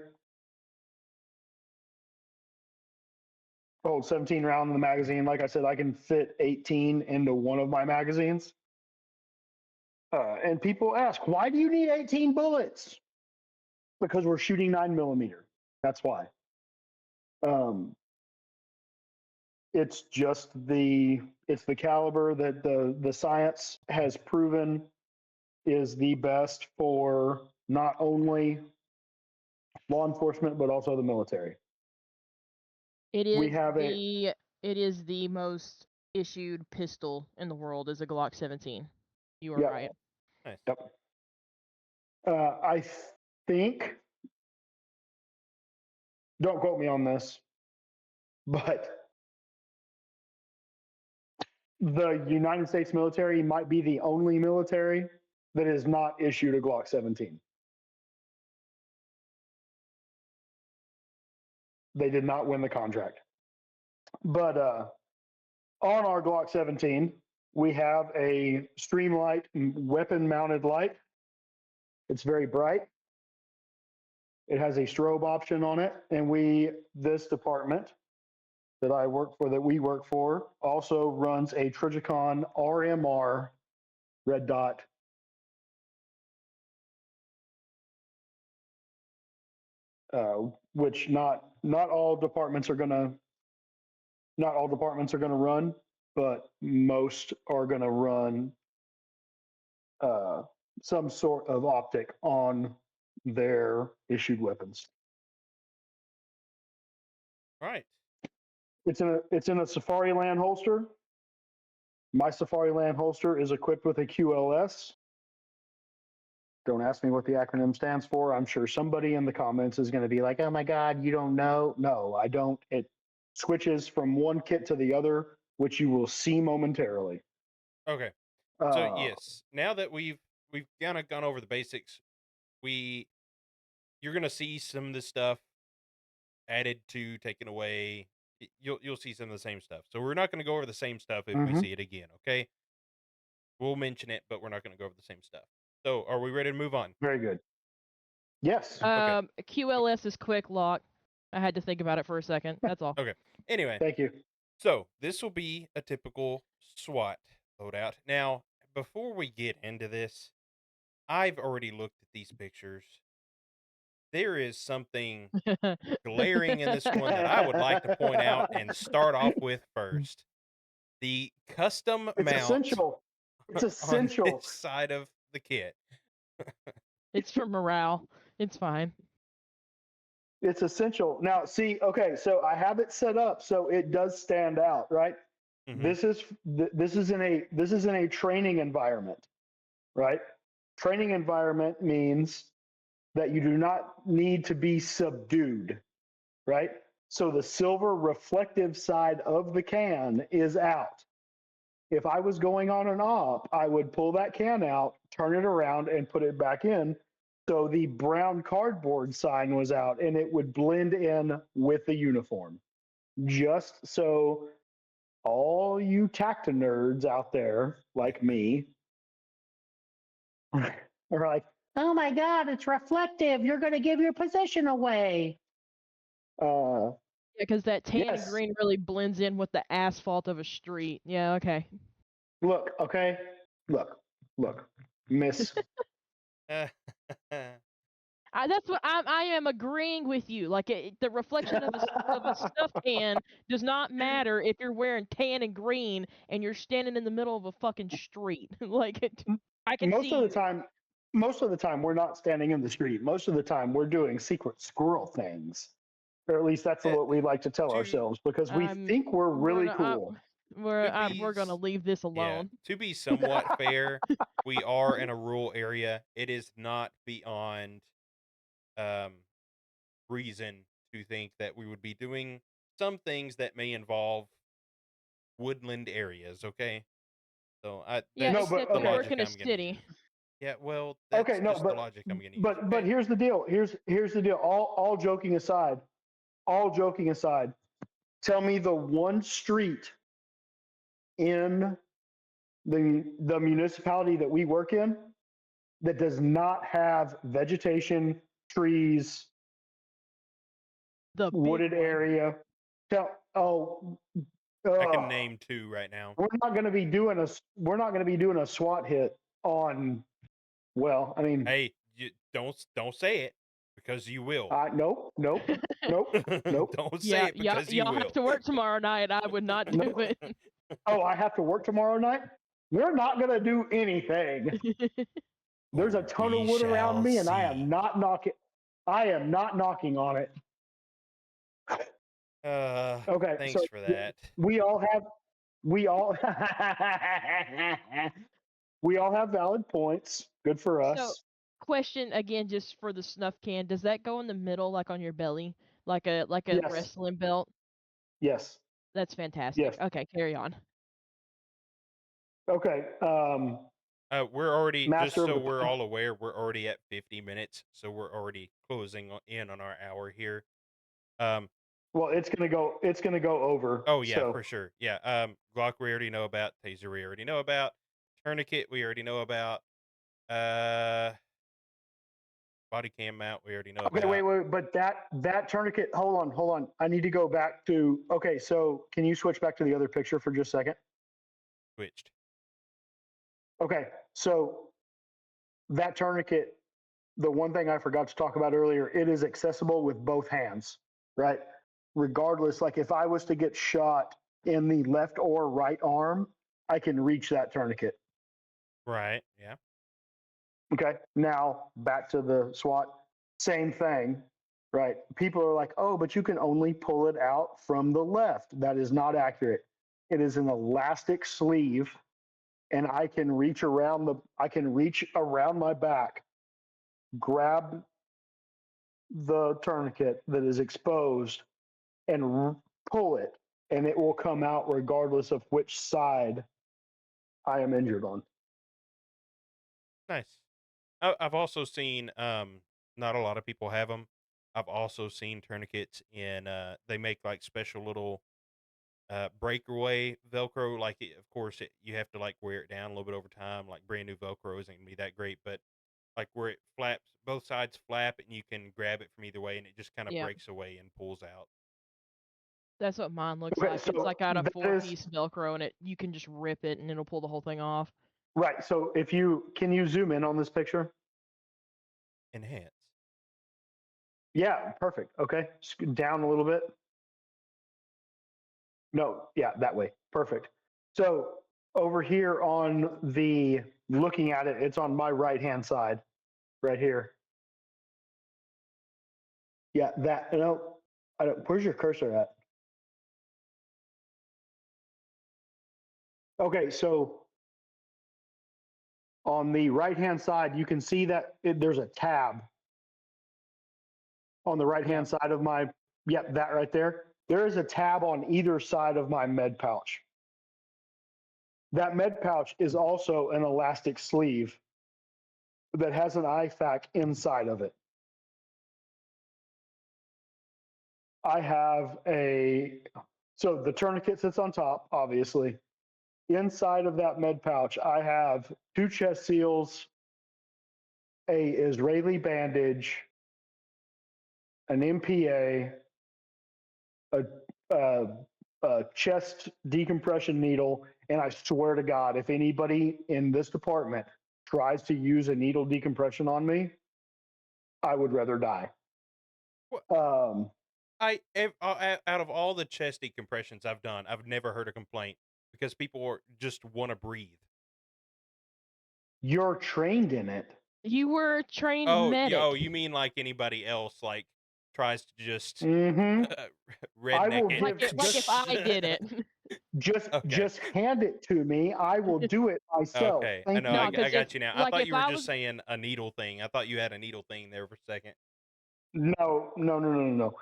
holds 17 rounds in the magazine. Like I said, I can fit 18 into one of my magazines. And people ask, why do you need 18 bullets? Because we're shooting 9mm. That's why. It's just the caliber that the science has proven is the best for not only law enforcement but also the military. It We is have it is the most issued pistol in the world is a Glock 17. You are Yep. right. Nice. Yep. I think, don't quote me on this, but the United States military might be the only military that is not issued a Glock 17. They did not win the contract. But on our Glock 17, we have a Streamlight weapon mounted light. It's very bright. It has a strobe option on it. And this department that I work for, that we work for, also runs a Trigicon RMR red dot. Which not all departments are gonna run, but most are gonna run some sort of optic on their issued weapons. Right. It's in a Safari Land holster. My Safari Land holster is equipped with a QLS. Don't ask me what the acronym stands for. I'm sure somebody in the comments is going to be like, "Oh my God, you don't know." No, I don't. It switches from one kit to the other, which you will see momentarily. Okay. So Uh, yes, now that we've kind of gone over the basics, you're gonna see some of this stuff added to, taken away. You'll see some of the same stuff. So we're not gonna go over the same stuff if we mhm. see it again. Okay. We'll mention it, but we're not gonna go over the same stuff. So are we ready to move on? Very good. Yes. Okay. QLS is quick lock. I had to think about it for a second. That's all. Okay. Anyway, Thank you. so this will be a typical SWAT loadout. Now, before we get into this, I've already looked at these pictures. There is something glaring in this one that I would like to point out and start off with first. The custom It's mount essential. It's on essential. this side of the kit. It's for morale. It's fine. It's essential. Now, see, okay, so I have it set up so it does stand out, right? Mhm. This is in a training environment, right? Training environment means that you do not need to be subdued, right? So the silver reflective side of the can is out. If I was going on an op, I would pull that can out, turn it around, and put it back in. So the brown cardboard sign was out and it would blend in with the uniform. Just so all you tacta nerds out there like me are like, oh my God, it's reflective. You're going to give your position away. Uh, Yeah, because that tan and yes. green really blends in with the asphalt of a street. Yeah, okay. Look, okay. Look, Miss. That's what I am agreeing with you. Like the reflection of the stuff can does not matter if you're wearing tan and green and you're standing in the middle of a fucking street. I can most see of the you. time most of the time we're not standing in the street. Most of the time we're doing secret squirrel things, or at least that's Eh, what we like to tell to ourselves, because we I'm think we're we're really not, I'm, cool. we're gonna leave this yeah, alone. to be somewhat fair, we are in a rural area. It is not beyond um reason to think that we would be doing some things that may involve woodland areas, okay? So Yeah, No, that's but except the we okay. work logic in a I'm going to city. use. Yeah, well, Okay, that's no, just the logic I'm going to use, but okay? here's the deal. Here's the deal. All joking aside, tell me the one street in the municipality that we work in that does not have vegetation, trees, The big wooded one. area. Oh, I can uh, name 2 right now. we're not going to be doing a SWAT hit on. Well, I mean, Hey, you don't say it because you will. nope. Don't say Yeah, it yeah, because you y'all have will. to work tomorrow night. I would not do No. it. Oh, I have to work tomorrow night. We're not going to do anything. There's a ton of We wood around shall me, and see. I am not knocking on it. Okay, Thanks so for that. we all have we all we all have valid points. Good for So, us. question again, just for the snuff can, does that go in the middle, like on your belly, like a Yes, wrestling belt? yes, That's fantastic. yes. Okay, carry on. Okay. We're already, just Master of so the we're pipe. all aware, we're already at 50 minutes, so we're already closing in on our hour here. Um, Well, it's gonna go. It's gonna go over. oh yeah, So for sure. Yeah. Glock we already know about. Taser we already know about. Tourniquet we already know about. Uh, Body cam mount we already know okay, wait, about. wait. But that tourniquet. Hold on, hold on. I need to go back to. Okay, so can you switch back to the other picture for just a second? Switched. Okay, so that tourniquet. The one thing I forgot to talk about earlier, it is accessible with both hands, right? Regardless, like if I was to get shot in the left or right arm, I can reach that tourniquet. Right. Yeah. Okay. Now back to the SWAT. Same thing, right? People are like, oh, but you can only pull it out from the left. That is not accurate. It is an elastic sleeve, and I can reach around my back, grab the tourniquet that is exposed, and pull it, and it will come out regardless of which side I am injured on. Nice. I've also seen, not a lot of people have them. I've also seen tourniquets in, they make like special little breakaway Velcro. Like, of course, you have to like wear it down a little bit over time. Like brand new Velcro isn't gonna be that great, but like where it flaps, both sides flap, and you can grab it from either way, and it just kind of Yeah, breaks away and pulls out. that's what mine looks Okay, like. It's so like got a that is four-piece Velcro and it. You can just rip it and it'll pull the whole thing off. right. So if you can you zoom in on this picture? Enhance. Yeah, perfect. Okay, down a little bit. No, yeah, that way. Perfect. So over here on the looking at it, it's on my right hand side, right here. Yeah, that. No, I don't, where's your cursor at? Okay, so on the right hand side, you can see that there's a tab on the right Yeah. hand side of my. Yep, that right there. There is a tab on either side of my med pouch. That med pouch is also an elastic sleeve that has an IFAC inside of it. I have so the tourniquet sits on top, obviously. Inside of that med pouch, I have two chest seals, a Israeli bandage, an MPA, a, a, a chest decompression needle, and I swear to God, if anybody in this department tries to use a needle decompression on me, I would rather die. Well, Um, out of all the chest decompressions I've done, I've never heard a complaint because people just want to breathe. you're trained in it. You were a trained Oh, medic. you mean like anybody else, like, tries to just, Hmm. uh, I redneck will it? give Like if I did it. Okay. just hand it to me. I will do it myself. Okay. I Thank know, No, you. I because if got you now. I like thought if you were I just was saying a needle thing. I thought you had a needle thing there for a second. No, no, no, no, no,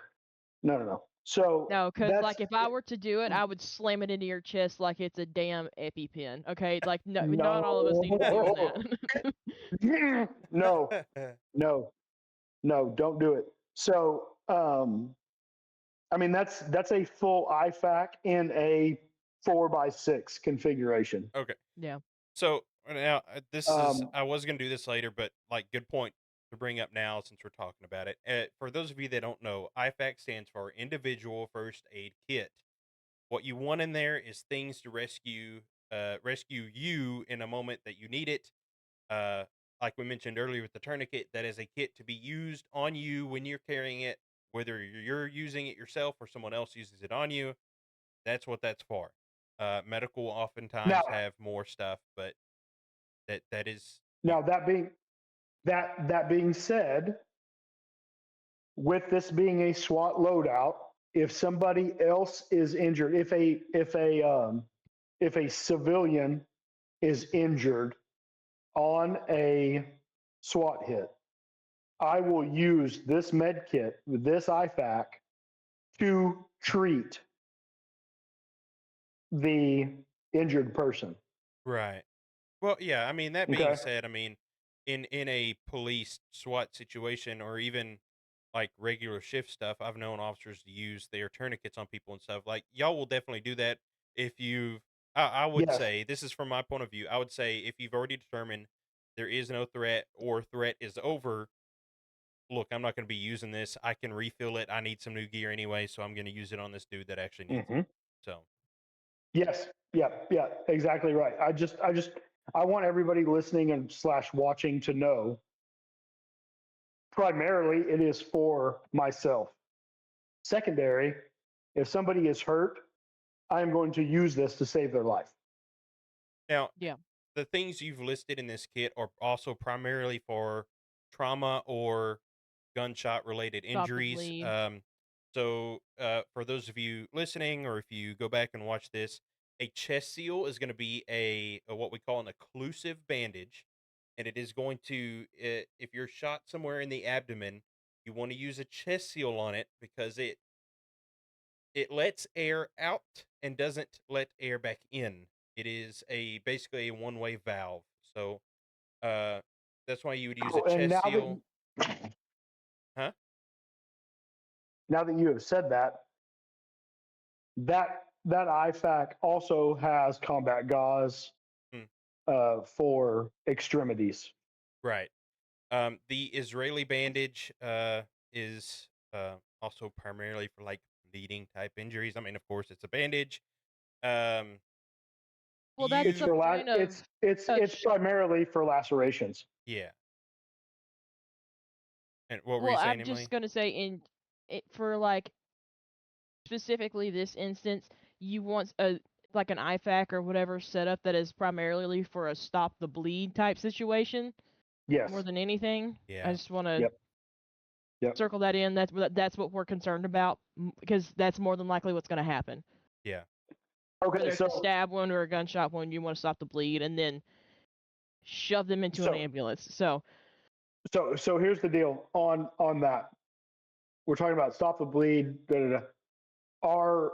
no, no, no. So no, because that's like if I were to do it, I would slam it into your chest like it's a damn EpiPen. Okay, like no, not all of us need to be doing no, that. no, no, no. Don't do it. So, I mean, that's a full IFAC in a 4x6 configuration. Okay. Yeah, So now, this is, Um, I was gonna do this later, but like, good point to bring up now since we're talking about it. For those of you that don't know, IFAC stands for Individual First Aid Kit. What you want in there is things to rescue you in a moment that you need it. Uh, like we mentioned earlier with the tourniquet, that is a kit to be used on you when you're carrying it, whether you're using it yourself or someone else uses it on you. That's what that's for. Medical now, oftentimes have more stuff, but that is, now that being said, with this being a SWAT loadout, if somebody else is injured, if a civilian is injured on a SWAT hit, I will use this med kit, this IFAC, to treat the injured person. Right. Well, yeah, I mean, that being Okay. said, I mean, in a police SWAT situation or even like regular shift stuff, I've known officers to use their tourniquets on people and stuff. Like y'all will definitely do that if you've I would Yes. say, this is from my point of view, I would say if you've already determined there is no threat or threat is over, look, I'm not going to be using this. I can refill it. I need some new gear anyway, so I'm going to use it on this dude that actually needs it. Hmm. So, Yes. Yeah. Yeah. Exactly right. I want everybody listening and slash watching to know primarily it is for myself. Secondary, if somebody is hurt, I am going to use this to save their life. now Yeah, the things you've listed in this kit are also primarily for trauma or gunshot related stop the injuries. bleed. For those of you listening, or if you go back and watch this, a chest seal is going to be a what we call an occlusive bandage, and it is going to if you're shot somewhere in the abdomen, you want to use a chest seal on it because it lets air out and doesn't let air back in. It is a basically a one-way valve. So, uh, that's why you would use a Cool. And chest seal. Huh? now that you have said that, that IFAC also has combat gauze Mm, for extremities. right. The Israeli bandage, is, also primarily for, like, bleeding type injuries. I mean, of course, it's a bandage. Um, Well, that's It's the you for point of a it's primarily for lacerations. Yeah. And what were well, you saying, I'm just Emily? gonna say in it for like specifically this instance, you want a like an IFAC or whatever setup that is primarily for a stop the bleed type situation more Yes. than anything. I Yeah. just want to Yep. Yep. circle that in. That's what we're concerned about because that's more than likely what's going to happen. Yeah. Okay. Whether it's a stab wound or a gunshot wound, you want to stop the bleed and then shove them into an So ambulance. So so here's the deal on that. We're talking about stop the bleed. Da, da, da. Our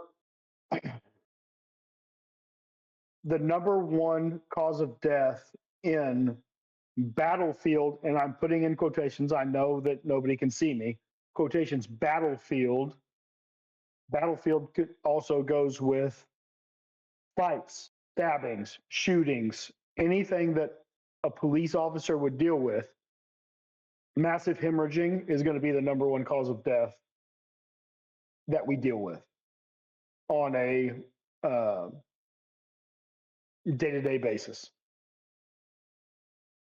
the number one cause of death in battlefield, and I'm putting in quotations. I know that nobody can see me. Quotations battlefield. Battlefield also goes with fights, stabbings, shootings, anything that a police officer would deal with. Massive hemorrhaging is going to be the number one cause of death that we deal with on a day to day basis.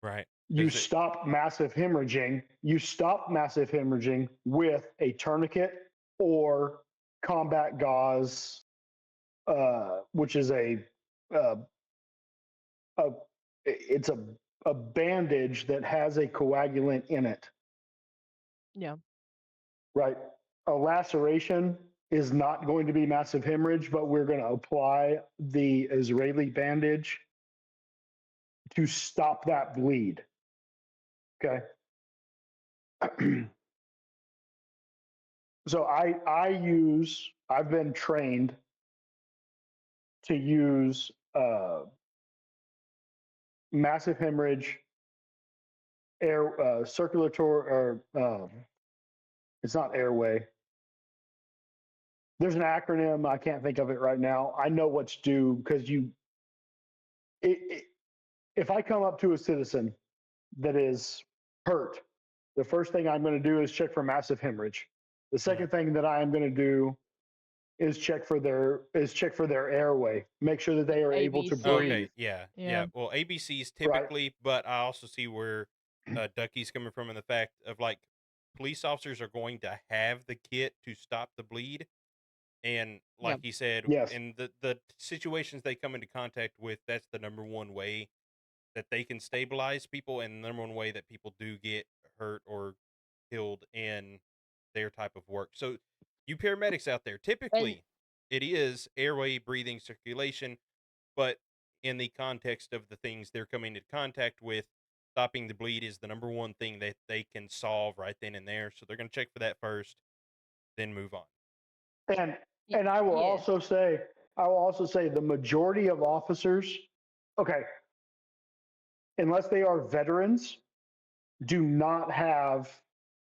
Right. You Is it stop massive hemorrhaging. You stop massive hemorrhaging with a tourniquet or combat gauze, which is uh, a it's a bandage that has a coagulant in it, yeah, right? A laceration is not going to be massive hemorrhage, but we're going to apply the Israeli bandage to stop that bleed. Okay. So I've been trained to use massive hemorrhage air circulatory or it's not airway. There's an acronym. I can't think of it right now. I know what's due because it, it, if I come up to a citizen that is hurt, the first thing I'm going to do is check for massive hemorrhage. The mm, second thing that I am going to do is check for their airway. Make sure that they are able to ABC. okay, breathe. yeah, Yeah, yeah. Well, ABCs Right. typically, but I also see where Ducky's coming from in the fact of like police officers are going to have the kit to stop the bleed. And yeah, like he said, Yes. in the situations they come into contact with, that's the number one way that they can stabilize people, and the number one way that people do get hurt or killed in their type of work. So, you paramedics out there, and typically it is airway, breathing, circulation, but in the context of the things they're coming into contact with, stopping the bleed is the number one thing that they can solve right then and there. So they're going to check for that first, then move on. And y- and I will yes, also say the majority of officers okay, unless they are veterans, do not have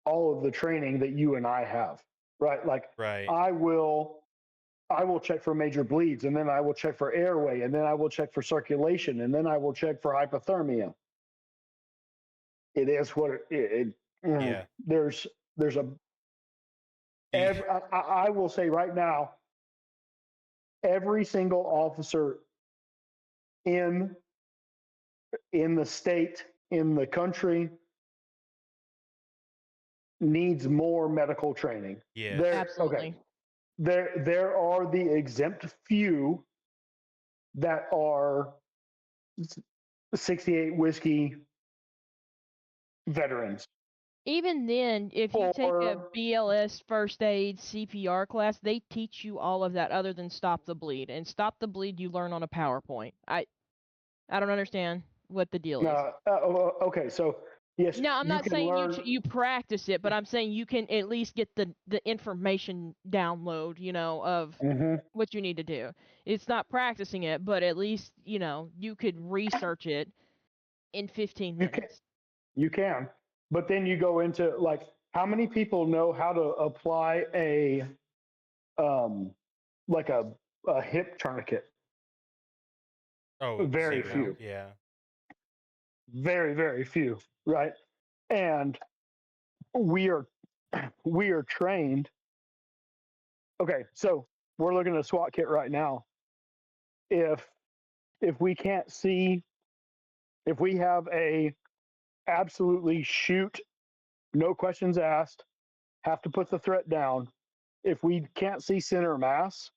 all of the training that you and I have, right? Like Right. I will I will check for major bleeds, and then I will check for airway, and then I will check for circulation, and then I will check for hypothermia. It is what Yeah. there's a Do you, I will say right now, every single officer in the state, in the country, needs more medical training. yes. There, okay, Absolutely. there are the exempt few that are 68 whiskey veterans, Even then, if you take a or BLS first aid CPR class, they teach you all of that other than stop the bleed. And stop the bleed you learn on a PowerPoint. I don't understand what the deal is. okay, so yes, Now, I'm you not can saying learn. you practice it, but I'm saying you can at least get the information download, of Mhm. what you need to do. It's not practicing it, but at least, you could research it in 15 You can, minutes. you can, but then you go into like, how many people know how to apply um, like a hip tourniquet? Oh, Very zero. No. few, Yeah. very, very few, right? And we are we are trained. Okay, so we're looking at a SWAT kit right now. If we can't see, if we have a absolutely shoot, no questions asked, have to put the threat down. If we can't see center mass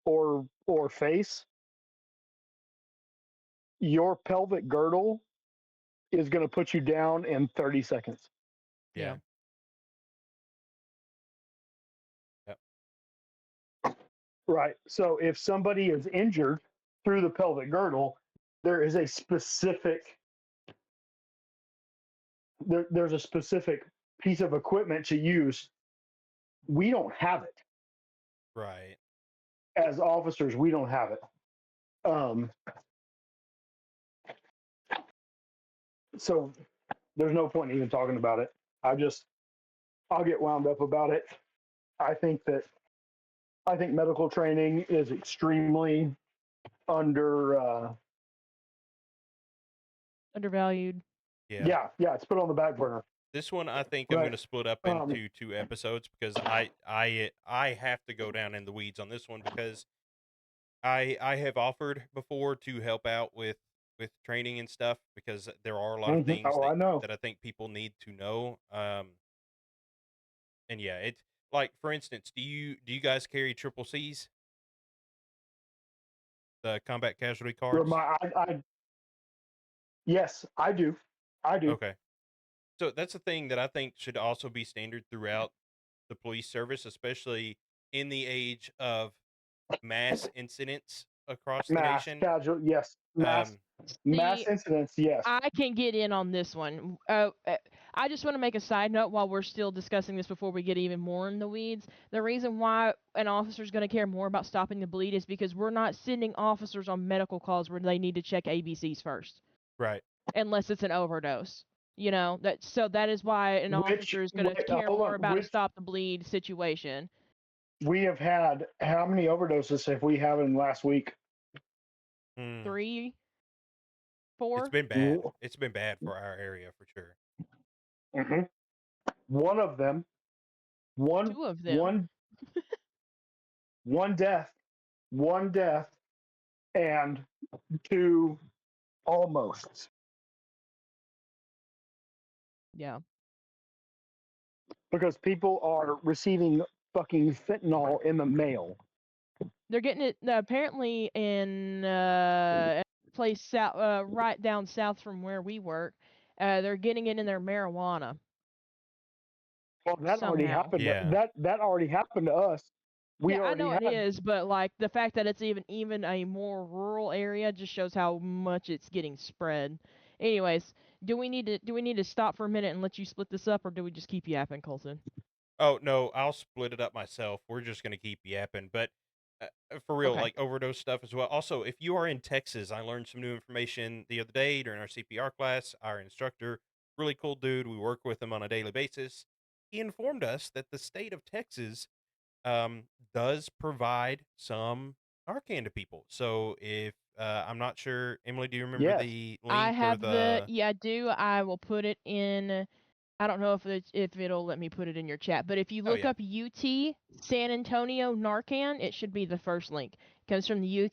or face, your pelvic girdle is going to put you down in 30 seconds. Yeah. Yeah. Yep. Right. So if somebody is injured through the pelvic girdle, there is a specific there's a specific piece of equipment to use. We don't have it Right. as officers. We don't have it. Um, so there's no point in even talking about it. I'll get wound up about it. I think that I think medical training is extremely under. Undervalued. Yeah. Yeah, it's put on the back burner. This one I think I'm Right. gonna split up Um, into 2 episodes because I have to go down in the weeds on this one because I have offered before to help out with training and stuff because there are a lot of things Oh, I know. that I think people need to know. And yeah, it's like for instance, do you guys carry triple C's, the combat casualty cards? Yes, I do. I do. Okay. So that's a thing that I think should also be standard throughout the police service, especially in the age of mass incidents across the Mass nation. casual. Yes. Um, Mass See, incidents. Yes. I can get in on this one. I just want to make a side note while we're still discussing this before we get even more in the weeds. The reason why an officer is going to care more about stopping the bleed is because we're not sending officers on medical calls where they need to check ABCs first, right. unless it's an overdose. That is why an Which officer is going to wait, care hold more on. about a Which stop the bleed situation. we have had, how many overdoses have we had in last week? Hmm. 3, It's 4, been bad. It's been bad for our area for sure. Mm-hmm. One of them, one 2 of them. one one death, one death, and two almost, Yeah. because people are receiving fucking fentanyl in the mail. They're getting it apparently in a place south, right down south from where we work. They're getting it in their marijuana Well, that already somehow. happened. Yeah. That already happened to us. Yeah, We I already know it had. is, but like the fact that it's even a more rural area just shows how much it's getting spread. Anyways, do we need to stop for a minute and let you split this up, or do we just keep yapping, Colton? Oh no, I'll split it up myself. We're just gonna keep yapping. But For real, Okay. like overdose stuff as well. Also, if you are in Texas, I learned some new information the other day during our CPR class. Our instructor, really cool dude, we work with him on a daily basis. He informed us that the state of Texas does provide some Narcan to people. So if I'm not sure, Emily, do you remember Yes. the I link or have the the? yeah, I do. I will put it in. I don't know if it'll let me put it in your chat, but if you Oh look yeah, up UT San Antonio Narcan, it should be the first link. It comes from the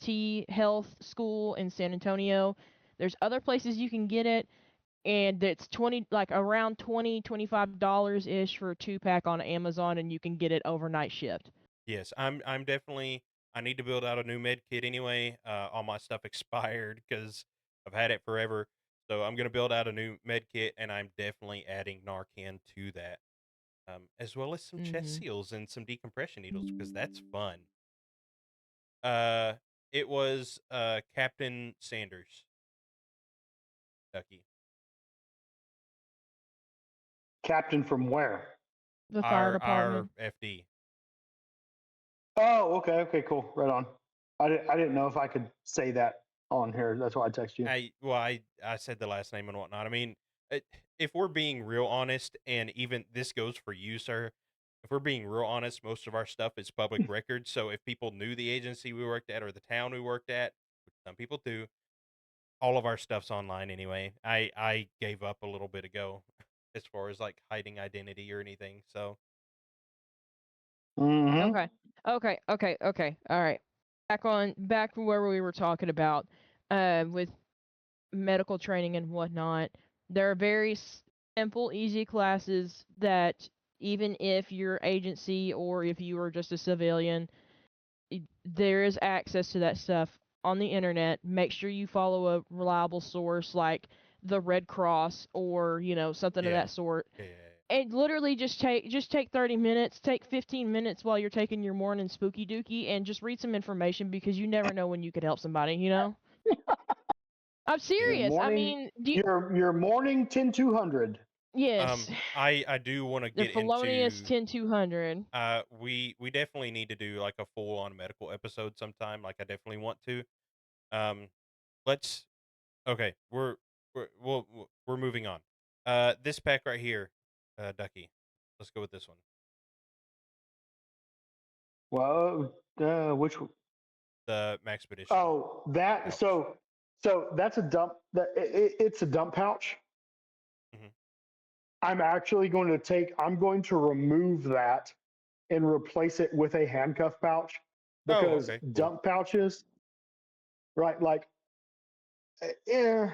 UT Health School in San Antonio. There's other places you can get it, and it's 20 like around $25 ish for a 2-pack on Amazon, and you can get it overnight shipped. yes, I'm definitely. I need to build out a new med kit anyway. All my stuff expired because I've had it forever. So I'm gonna build out a new med kit, and I'm definitely adding Narcan to that, as well as some chest Mhm. seals and some decompression needles because that's fun. Uh, it was Captain Sanders, Ducky, Captain from where? The fire our department. FD. Oh, okay, okay, cool. Right on. I didn't know if I could say that on here. That's why I text you. I said the last name and whatnot. I mean, if we're being real honest, and even this goes for you, sir. If we're being real honest, most of our stuff is public record. So if people knew the agency we worked at or the town we worked at, which some people do, all of our stuff's online anyway. I gave up a little bit ago as far as like hiding identity or anything. So Mm-hmm. Okay. Okay. All right. Back to where we were talking about with medical training and whatnot. There are very simple, easy classes that even if your agency or if you are just a civilian, there is access to that stuff on the internet. Make sure you follow a reliable source like the Red Cross or, something of yeah, that sort. yeah. And literally just take 30 minutes, take 15 minutes while you're taking your morning spooky dookie and just read some information because you never know when you could help somebody. I'm Your serious. I morning, mean, your morning 10200. yes. I do want to The get felonious into 10200. we definitely need to do like a full on medical episode sometime. Like I definitely want to. Um let's okay, we're moving on. This pack right here, Ducky. Let's go with this one. Well, which The Maxpedition oh, that pouch. so that's a dump it's a dump pouch. Mhm. I'm going to remove that and replace it with a handcuff pouch Oh, because okay, cool. dump pouches, right? Like, eh,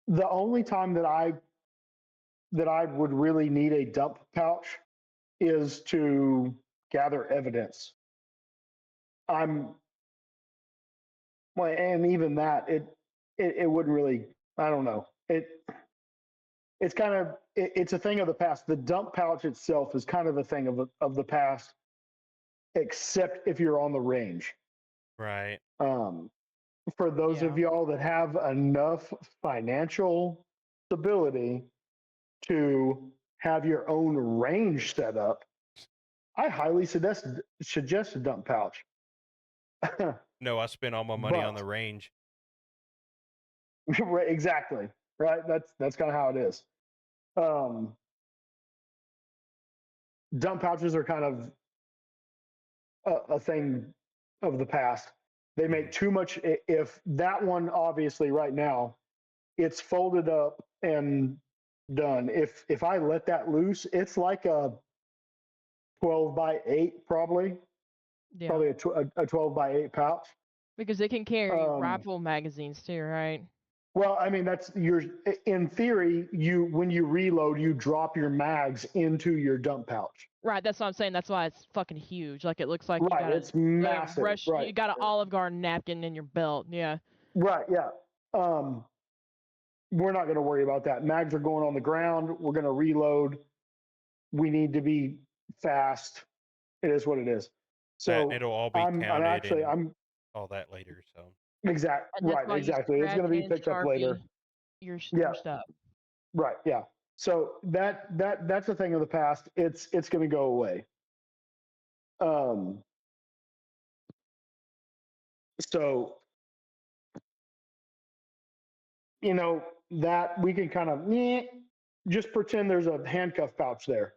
the only time that I would really need a dump pouch is to gather evidence. I'm well, and even that, it wouldn't really. I don't know. It's kind of it's a thing of the past. The dump pouch itself is kind of a thing of the past, except if you're on the range. Right. Um, for those of Yeah. y'all that have enough financial stability to have your own range set up, I highly suggest a dump pouch. No, I spent all my money on the But range. right, exactly, right. That's kind of how it is. Um, dump pouches are kind of a thing of the past. They make Mhm. too much. If that one, obviously, right now, it's folded up and done. If I let that loose, it's like a 12 by 8, Yeah. probably a 12 by 8 pouch. Because it can carry Um, rifle magazines too, right? well, I mean, that's your in theory. You when you reload, you drop your mags into your dump pouch. Right, that's what I'm saying. That's why it's fucking huge. Like it looks like you Right, got it's massive. rush Right, you got an Olive Garden napkin in your belt. Yeah. right, yeah. Um, we're not going to worry about that. Mags are going on the ground. We're going to reload. We need to be fast. It is what it is. That So it'll all be I'm counted actually and I'm all that later. So And that's right, why you exactly. It's scratch going to be and picked up later. Sharpie your Yeah, stuff. right, yeah. So that's a thing of the past. It's going to go away. Um, So, that we can kind of just pretend there's a handcuff pouch there.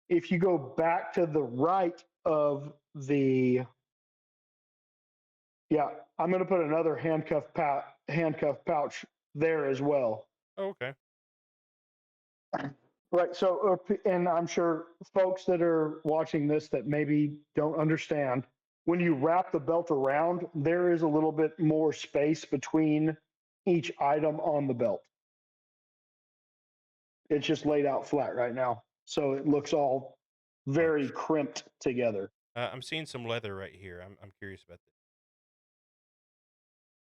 If you go back to the right of the, yeah, I'm going to put another handcuff pouch there as well. Oh, okay. Right. So, and I'm sure folks that are watching this that maybe don't understand, when you wrap the belt around, there is a little bit more space between each item on the belt. It's just laid out flat right now. So it looks all Oh, very crimped together. I'm seeing some leather right here. I'm curious about this.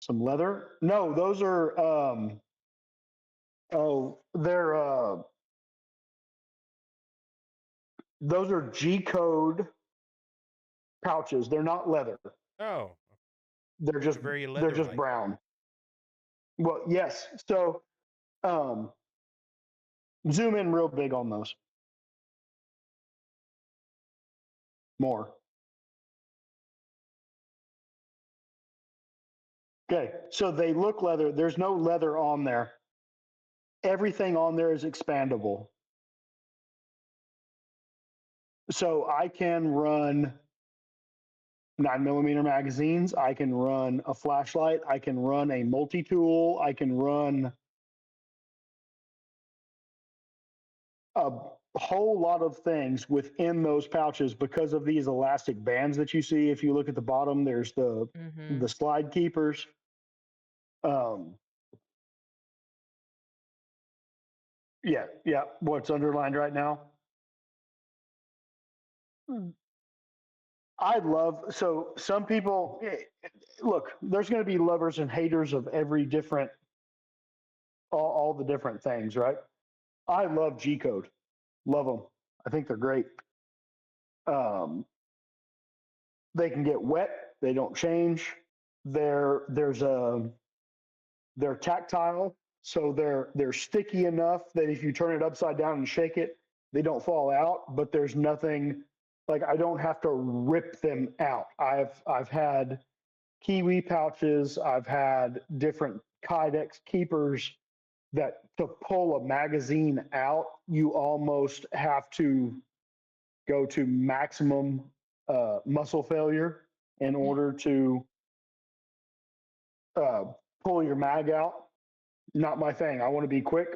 Some leather? No, those are, they're, those are G code pouches. They're not leather. Oh, They're those just, are very they're just leather-like. brown. Well, yes. So, um, zoom in real big on those. More. Okay. So they look leather. There's no leather on there. Everything on there is expandable. So I can run 9mm magazines. I can run a flashlight. I can run a multi tool. I can run a whole lot of things within those pouches because of these elastic bands that you see. If you look at the bottom, there's Mm-hmm. the slide keepers. Um, yeah, yeah. What's underlined right now? I love, so some people look. There's going to be lovers and haters of every different, all the different things, right? I love G code. Love them. I think they're great. Um, they can get wet. They don't change. There's a they're tactile, so they're sticky enough that if you turn it upside down and shake it, they don't fall out. But there's nothing like I don't have to rip them out. I've had Kiwi pouches. I've had different Kydex keepers that to pull a magazine out, you almost have to go to maximum muscle failure in order to uh, pull your mag out. Not my thing. I want to be quick,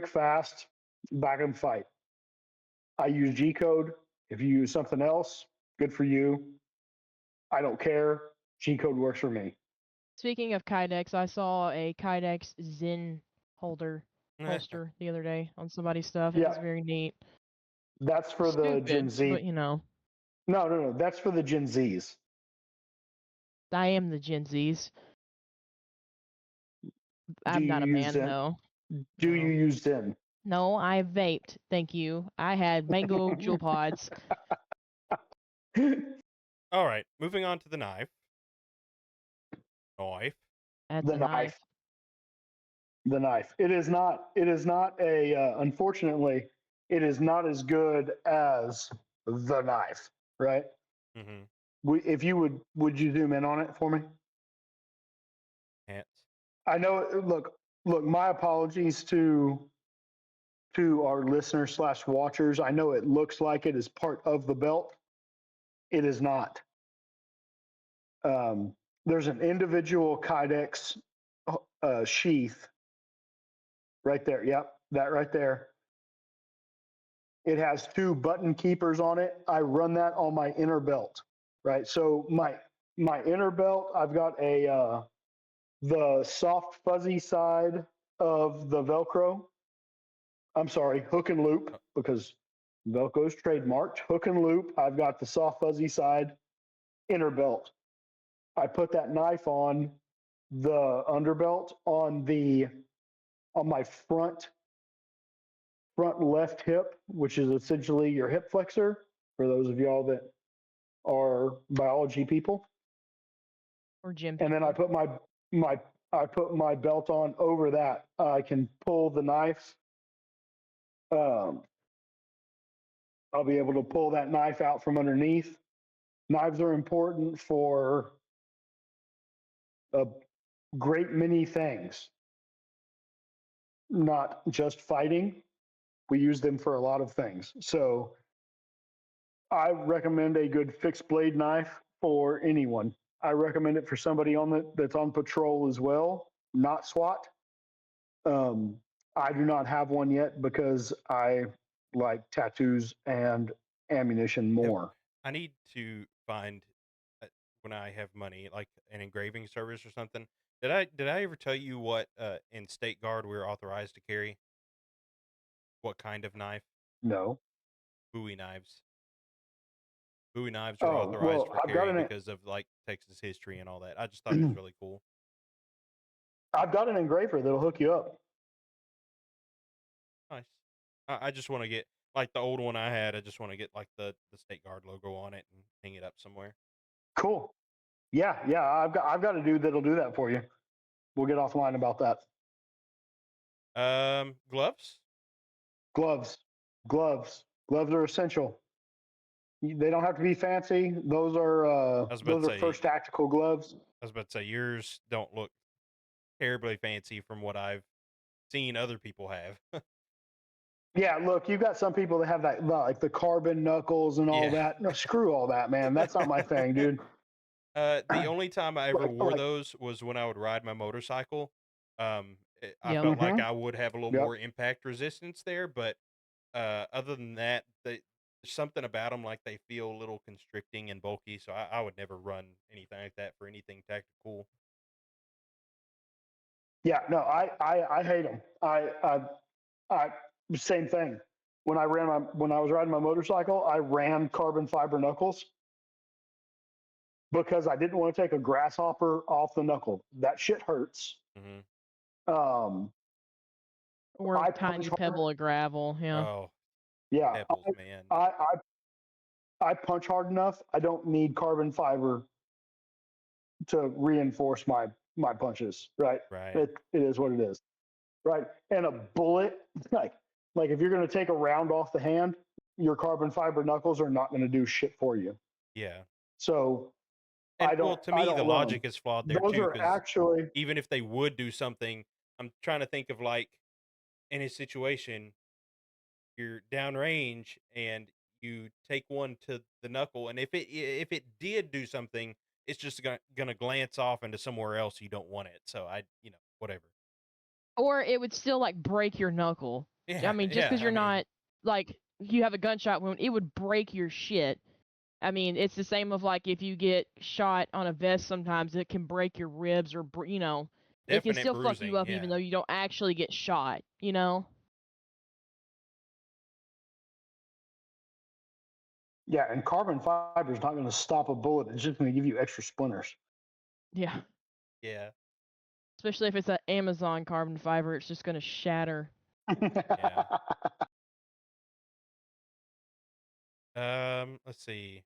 fast, back and fight. I use G code. If you use something else, good for you. I don't care. G code works for me. Speaking of Kydex, I saw a Kydex Zen holster the other day on somebody's stuff. It Yeah, was very neat. that's for the Gen Stupid, Z. but you know, No. That's for the Gen Zs. I am the Gen Zs. Do I'm you not a use man Zen? though. Do you No. use Zen? No, I vaped. Thank you. I had mango jewel pods. All right, moving on to the knife. Knife. That's The a knife. knife. The knife. It is not. It is not a. Unfortunately, it is not as good as the knife. Right. Mm-hmm. If you would you zoom in on it for me? Hats. I know. Look. My apologies to our listeners slash watchers. I know it looks like it is part of the belt. It is not. Um, there's an individual Kydex sheath right there. Yep, that right there. It has two button keepers on it. I run that on my inner belt, right? So my inner belt, I've got a the soft fuzzy side of the Velcro. I'm sorry, hook and loop Oh, because Velcro is trademarked. Hook and loop. I've got the soft fuzzy side inner belt. I put that knife on the underbelt on my front left hip, which is essentially your hip flexor. For those of y'all that are biology people, Or gym and then I people. put my I put my belt on over that. I can pull the knife. Um, I'll be able to pull that knife out from underneath. Knives are important for a great many things, not just fighting. We use them for a lot of things. So I recommend a good fixed blade knife for anyone. I recommend it for somebody that's on patrol as well, not SWAT. Um, I do not have one yet because I like tattoos and ammunition Have more. I need to find when I have money, like an engraving service or something. Did I ever tell you what in State Guard we're authorized to carry? What kind of knife? No. Bowie knives. Bowie knives are Oh, authorized well, for carry because of like Texas history and all that. I just thought it was really cool. I've got an engraver that'll hook you up. Nice. I just want to get like the old one I had. I just want to get like the State Guard logo on it and hang it up somewhere. Cool. Yeah, yeah. I've got a dude that'll do that for you. We'll get offline about that. Gloves. Gloves, gloves are essential. They don't have to be fancy. I was about to Those are say. first tactical gloves. I was about to say yours don't look terribly fancy from what I've seen other people have. Yeah, look, you've got some people that have that like the carbon knuckles and all Yeah. that. No, screw all that, man. That's not my thing, dude. The only time I ever wore Like, those was when I would ride my motorcycle. I Yep. felt like mm-hmm. I would have a little Yep. more impact resistance there, but other than that, there's something about them like they feel a little constricting and bulky. So I would never run anything like that for anything tactical. Yeah, no, I hate them. I same thing. When I was riding my motorcycle, I ran carbon fiber knuckles because I didn't want to take a grasshopper off the knuckle. That shit hurts. Hmm. Um, Or a I punch tiny hard. pebble of gravel. Yeah. Oh, Yeah, pebbles, man. I punch hard enough. I don't need carbon fiber to reinforce my punches. Right. Right. It is what it is. Right. And a bullet, like like if you're going to take a round off the hand, your carbon fiber knuckles are not going to do shit for you. Yeah. So And well, to I me, the don't run them. logic is flawed there Those too, are because actually even if they would do something, I'm trying to think of like in his situation, you're downrange and you take one to the knuckle, and if it did do something, it's just gonna glance off into somewhere else you don't want it. So whatever. Or it would still like break your knuckle. I Yeah, mean, just yeah. because I you're mean, not like you have a gunshot wound, it would break your shit. I mean, it's the same of like if you get shot on a vest, sometimes it can break your ribs or it can definite still fuck you bruising. up even Yeah, though you don't actually get shot. You know? yeah, and carbon fiber is not going to stop a bullet. It's just going to give you extra splinters. Yeah. yeah, Especially if it's an Amazon carbon fiber, it's just gonna shatter. yeah. Let's see.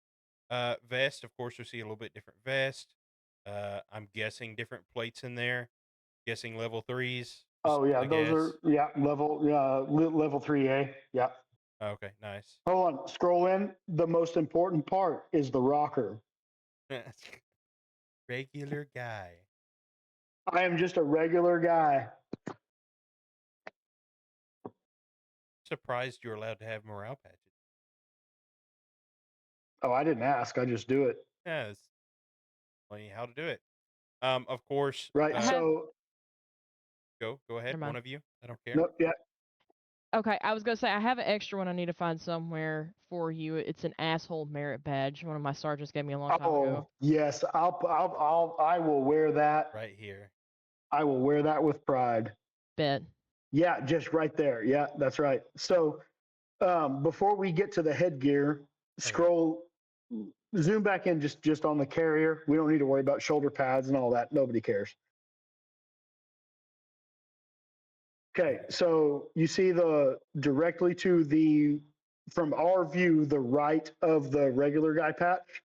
Vest, of course, we see a little bit different vest. I'm guessing different plates in there. Guessing level threes. Just Oh yeah, a those guess. are level 3A. Yeah. Okay, nice. Hold on, scroll in. The most important part is the rocker. Regular guy. I am just a regular guy. Surprised you're allowed to have morale patches. Oh, I didn't ask. I just do it. Yeah, it's telling you how to do it. Of course. Right. I have So Go ahead. never One mind. of you. I don't care. no, yeah. Okay, I was gonna say I have an extra one I need to find somewhere for you. It's an asshole merit badge. One of my sergeants gave me a long time ago. Oh yes, I will wear that. Right here. I will wear that with pride. Bet. Yeah, just right there. Yeah, that's right. So before we get to the headgear, Okay. zoom back in just on the carrier. We don't need to worry about shoulder pads and all that. Nobody cares. Okay, so you see directly to from our view, the right of the regular guy patch.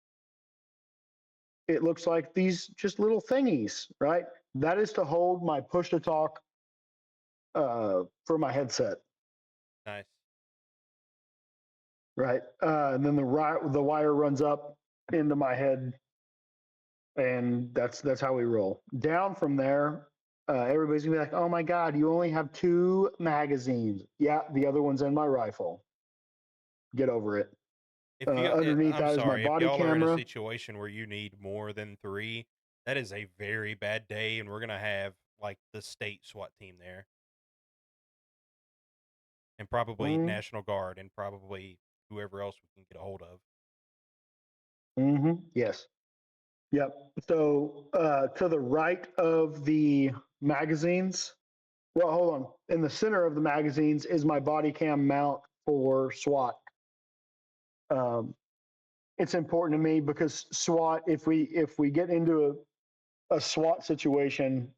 It looks like these just little thingies, right? That is to hold my push to talk for my headset, Nice. right? And then the wire runs up into my head and that's how we roll. Down from there, everybody's gonna be like, "Oh my God, you only have 2 magazines." Yeah, the other one's in my rifle. Get over it. If you got, Underneath I'm that is my sorry, if body y'all are in a camera. situation where you need more than 3, that is a very bad day, and we're gonna have, like, the state SWAT team there, and probably Mm, National Guard, and probably whoever else we can get a hold of. yes. Yep. So to the right of the magazines, well, hold on. In the center of the magazines is my body cam mount for SWAT. Um, it's important to me because SWAT, if we get into a SWAT situation,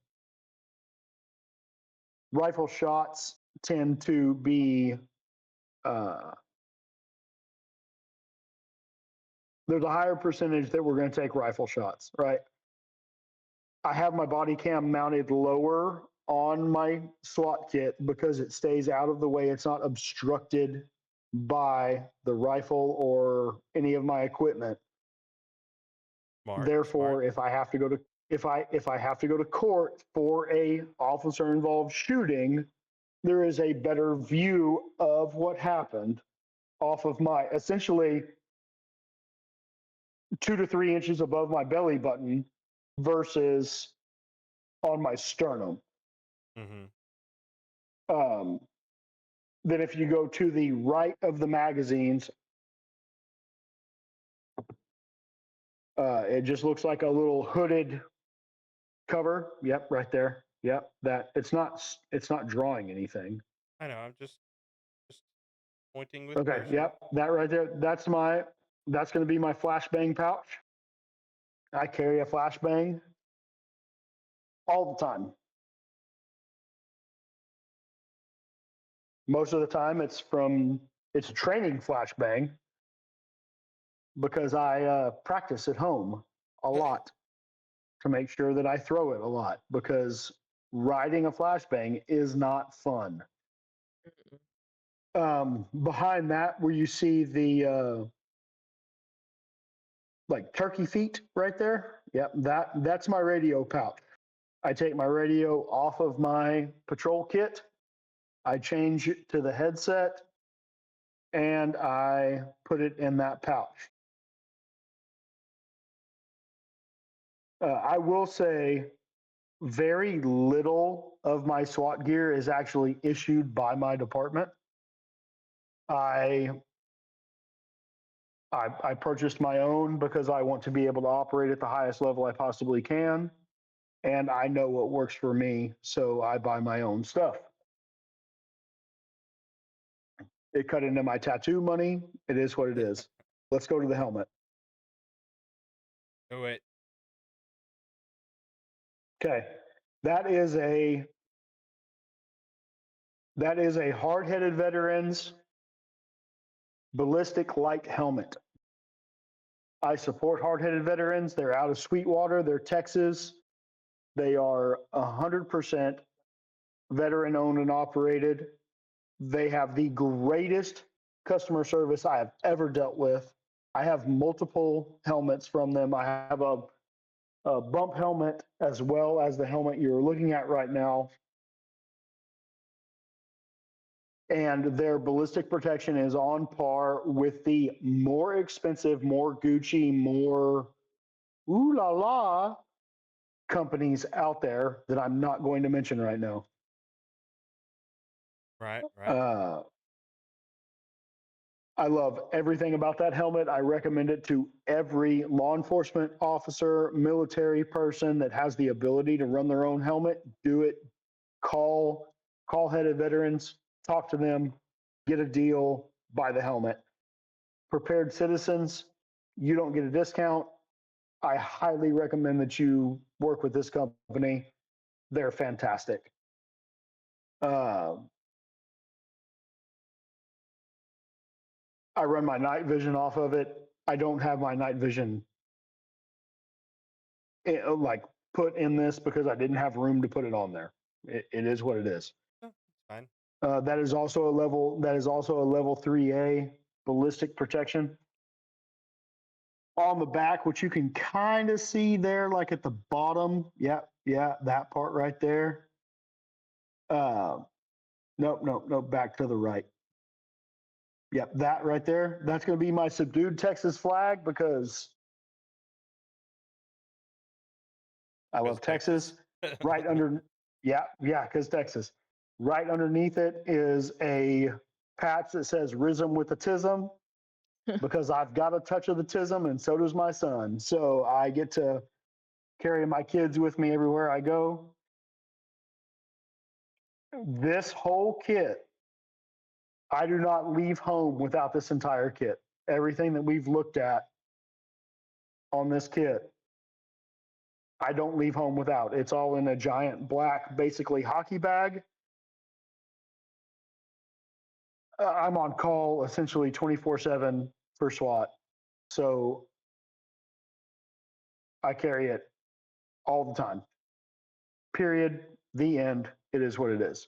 rifle shots tend to be uh, there's a higher percentage that we're going to take rifle shots, right? I have my body cam mounted lower on my SWAT kit because it stays out of the way. It's not obstructed by the rifle or any of my equipment. Smart, smart. Therefore, if I have to go to court for a officer involved shooting, there is a better view of what happened off of my essentially 2 to 3 inches above my belly button versus on my sternum. Mhm. Um, then if you go to the right of the magazines, it just looks like a little hooded cover. Yep, right there. Yep, that it's not drawing anything. I know, I'm just pointing with Okay, cursor. yep, that right there. That's going to be my flashbang pouch. I carry a flashbang all the time. Most of the time, it's a training flashbang because I practice at home a lot to make sure that I throw it a lot because riding a flashbang is not fun. Mm-mm. Behind that, where you see the like turkey feet right there, yep, that's my radio pouch. I take my radio off of my patrol kit, I change it to the headset, and I put it in that pouch. I will say very little of my SWAT gear is actually issued by my department. I I purchased my own because I want to be able to operate at the highest level I possibly can, and I know what works for me, so I buy my own stuff. It cut into my tattoo money. It is what it is. Let's go to the helmet. Do it. Okay, that is a hard-headed veterans ballistic light helmet. I support hard-headed veterans. They're out of Sweetwater. They're Texas. They are 100% veteran owned and operated. They have the greatest customer service I have ever dealt with. I have multiple helmets from them. I have a bump helmet as well as the helmet you're looking at right now. And their ballistic protection is on par with the more expensive, more Gucci, more ooh la la companies out there that I'm not going to mention right now. Right, right. Uh, I love everything about that helmet. I recommend it to every law enforcement officer, military person that has the ability to run their own helmet. Do it. Call headed veterans, talk to them, get a deal, buy the helmet. Prepared citizens, you don't get a discount. I highly recommend that you work with this company. They're fantastic. Uh, I run my night vision off of it. I don't have my night vision like put in this because I didn't have room to put it on there. It is what it is. Oh, it's fine. That is also a level 3A ballistic protection. on the back, which you can kind of see there, like at the bottom. Yeah, yeah, that part right there. Uh, nope, nope, nope. Back to the right. Yep, that right there. That's going to be my subdued Texas flag because I Because love Texas. Texas. Right under, yeah, yeah, because Texas. Right underneath it is a patch that says "Rhythm with the Tism" because I've got a touch of the Tism, and so does my son. So I get to carry my kids with me everywhere I go. This whole kit, I do not leave home without this entire kit. Everything that we've looked at on this kit, I don't leave home without. It's all in a giant black, basically hockey bag. I'm on call essentially 24/7 for SWAT. So I carry it all the time. Period. The end. It is what it is.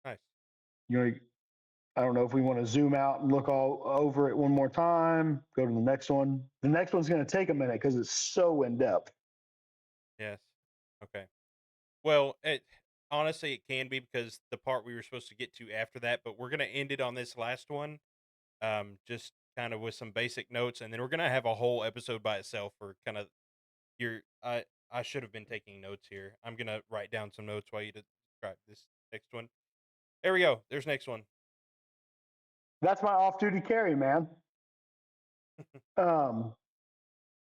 Nice. You know, I don't know if we want to zoom out and look all over it one more time. Go to the next one. The next one's going to take a minute because it's so in depth. Yes. Okay. Well, it honestly it can be because the part we were supposed to get to after that, but we're gonna end it on this last one. Just kind of with some basic notes, and then we're gonna have a whole episode by itself for kind of your. I should have been taking notes here. I'm gonna write down some notes while you describe this next one. There we go. There's next one. That's my off-duty carry, man. Um,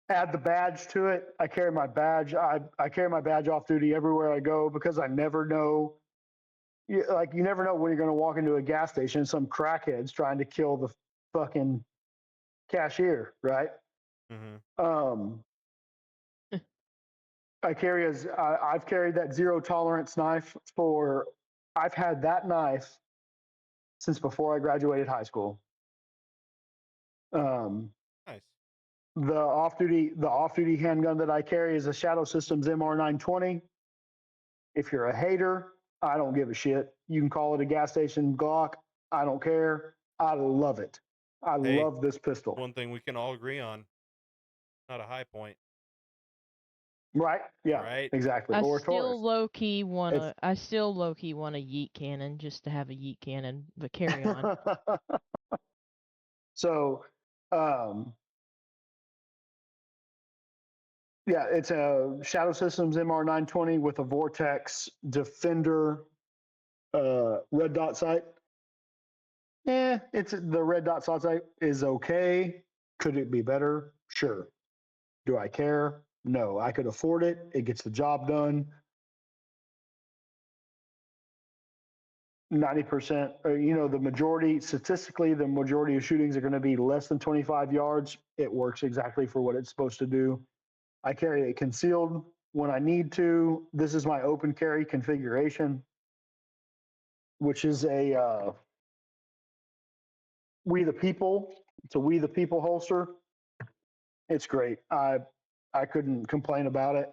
add the badge to it. I carry my badge. I carry my badge off duty everywhere I go because I never know. You never know when you're going to walk into a gas station and some crackhead's trying to kill the fucking cashier, right? Hmm. Um, I've carried that zero tolerance knife for. I've had that knife since before I graduated high school. Um, Nice. the off duty handgun that I carry is a Shadow Systems MR920. If you're a hater, I don't give a shit. You can call it a gas station Glock. I don't care. I love it. I Hey, love this pistol. one thing we can all agree on: not a high point, Right? Yeah, right? exactly. I Or still Taurus. low key It's wanna I still low key want a yeet cannon just to have a yeet cannon, but carry on. so, um, yeah, it's a Shadow Systems MR920 with a Vortex Defender red dot sight. It's the red dot sight is okay. Could it be better? Sure. Do I care? No. I could afford it. It gets the job done. 90%, the majority, statistically, the majority of shootings are going to be less than 25 yards. It works exactly for what it's supposed to do. I carry it concealed when I need to. This is my open carry configuration, which is a We the People. It's a We the People holster. It's great. I couldn't complain about it.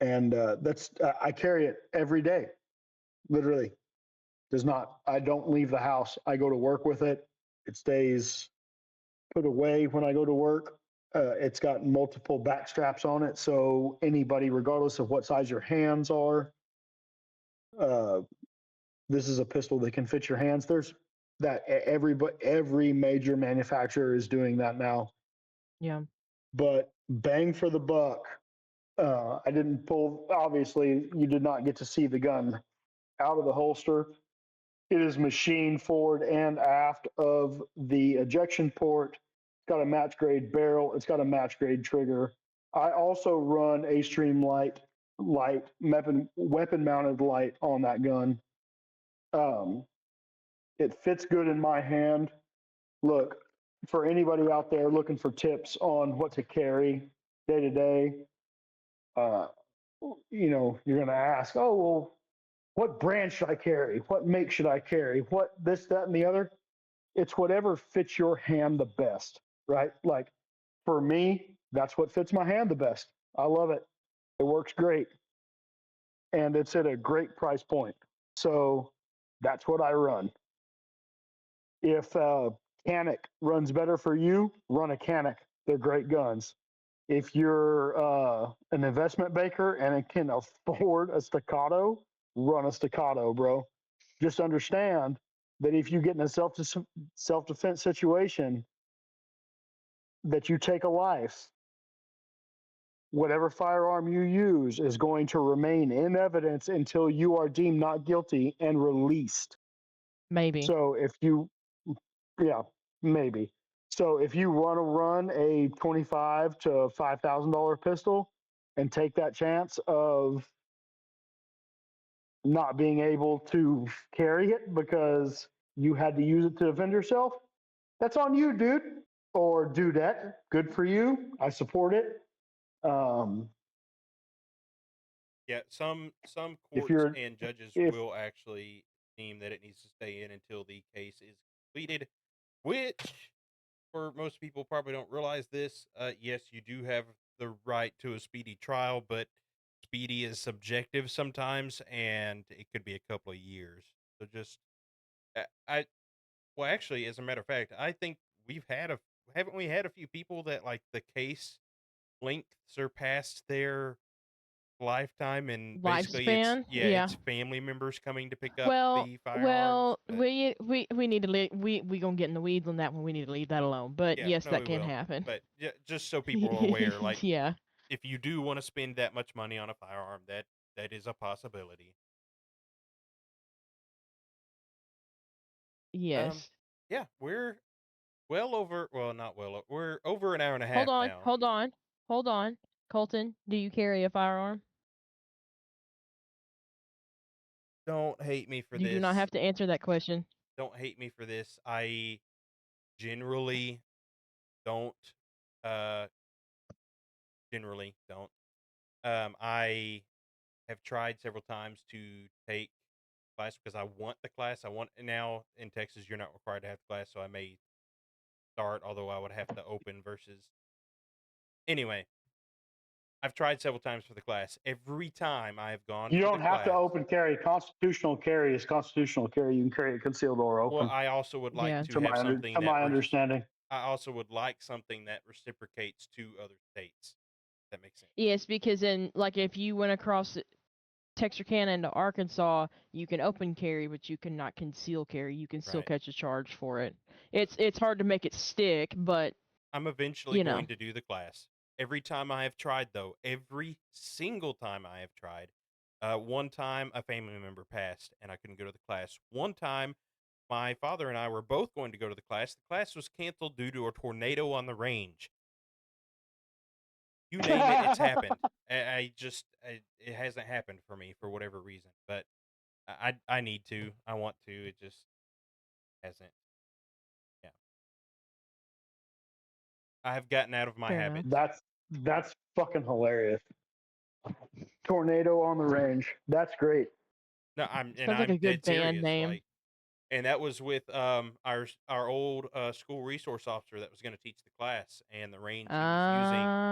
And I carry it every day, literally. I don't leave the house. I go to work with it. It stays put away when I go to work. It's got multiple back straps on it, so anybody, regardless of what size your hands are, uh, this is a pistol that can fit your hands. There's that every major manufacturer is doing that now. Yeah. But bang for the buck. I didn't pull. Obviously, you did not get to see the gun out of the holster. It is machined forward and aft of the ejection port. It's got a match grade barrel. It's got a match grade trigger. I also run a Streamlight weapon mounted light on that gun. Um, it fits good in my hand. Look, for anybody out there looking for tips on what to carry day to day, uh, you're going to ask, oh, well, what brand should I carry? What make should I carry? What this, that, and the other? It's whatever fits your hand the best, right? Like for me, that's what fits my hand the best. I love it. It works great. And it's at a great price point. So that's what I run. If Canic runs better for you, run a Canic. They're great guns. If you're an investment banker and can afford a staccato, run a staccato, bro. Just understand that if you get in a self defense situation, that you take a life, whatever firearm you use is going to remain in evidence until you are deemed not guilty and released. Maybe. So if you, yeah, maybe. So if you want to run a $25 to $5,000 pistol and take that chance of not being able to carry it because you had to use it to defend yourself, that's on you, dude or dudette. Good for you. I support it. Um, Yeah, some if courts you're, and judges if will actually deem that it needs to stay in until the case is completed, which for most people probably don't realize this. Yes, you do have the right to a speedy trial, but speedy is subjective sometimes, and it could be a couple of years. So just I well, actually, as a matter of fact, I think we've had a haven't we had a few people that like the case length surpassed their lifetime, and basically it's Lifespan? yeah, Yeah. it's family members coming to pick up Well, the firearms, well, but we need to we gonna get in the weeds on that one. We need to leave that alone. But yeah, yes, no, that we can will. happen. But just so people are aware, like Yeah. if you do want to spend that much money on a firearm, that is a possibility. Um, Yes. yeah, we're not we're over an hour and a Hold half on. now. Hold on. Hold on. Colton, do you carry a firearm? Don't hate me for You do not this. have to answer that question. Don't hate me for this. I generally don't. Uh, generally don't. I have tried several times to take class because I want the class. I want now in Texas you're not required to have the class, so I may start, although I would have to open versus anyway. I've tried several times for the class. Every time I have gone you for the don't have to class, open carry, constitutional carry is constitutional carry. You can carry it concealed or well, open. I also would like Yeah. to have something To that my understanding. I also would like something that reciprocates to other states. If that makes sense. Yes, because then, like, if you went across Texarkana into Arkansas, you can open carry, but you cannot conceal carry. You can still Right. catch a charge for it. It's hard to make it stick, but I'm eventually you know. going to do the class. Every time I have tried, though, every single time I have tried, one time a family member passed and I couldn't go to the class. One time, my father and I were both going to go to the class. The class was canceled due to a tornado on the range. You name it, it's happened. It hasn't happened for me for whatever reason, but I need to. I want to. It just hasn't. Yeah. I have gotten out of my Fair enough. habits. That's fucking hilarious. Tornado on the range. That's great. No, Sounds like a I'm good dead band serious. name. Like, and that was with our old school resource officer that was going to teach the class, and the range he was using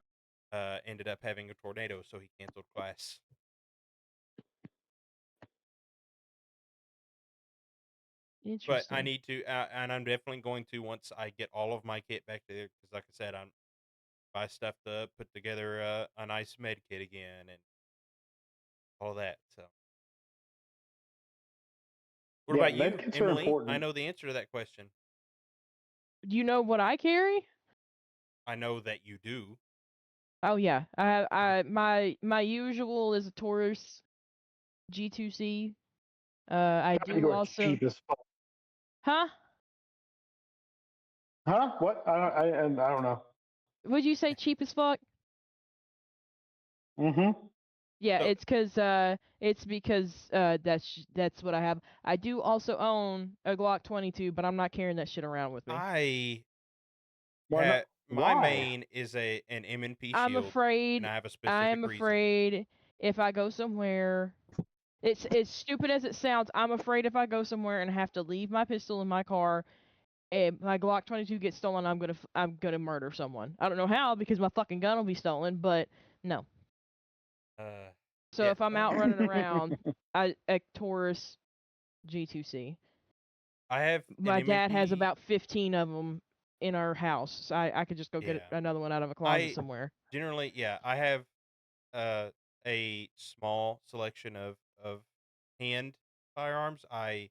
Uh, ended up having a tornado, so he canceled class. But I interesting. need to, and I'm definitely going to once I get all of my kit back there, because like I said, I'm buy stuff to put together a nice med kit again and all that. So, what Yeah, about med you, kits are Emily? I important. know the answer to that question. Do you know what I carry? I know that you do. Oh yeah, I have. My usual is a Taurus G2C. I I do think it's also. cheap as fuck. Huh? Huh? What? I don't know. Would you say cheap as fuck? Mm-hmm. Yeah, So it's because that's what I have. I do also own a Glock 22, but I'm not carrying that shit around with me. I Why not? my Why? main is an M&P I'm shield, and afraid. I have a specific I'm reason. afraid if I go somewhere, it's stupid as it sounds. I'm afraid if I go somewhere and have to leave my pistol in my car and my Glock 22 gets stolen, I'm gonna murder someone. I don't know how because my fucking gun will be stolen, but no. So Yeah, if I'm well, out running around, a Taurus G2C. I have an My dad has MMP. about 15 of them in our house. So I could just go get Yeah. another one out of a closet I somewhere. generally, yeah, I have uh, a small selection of hand firearms. I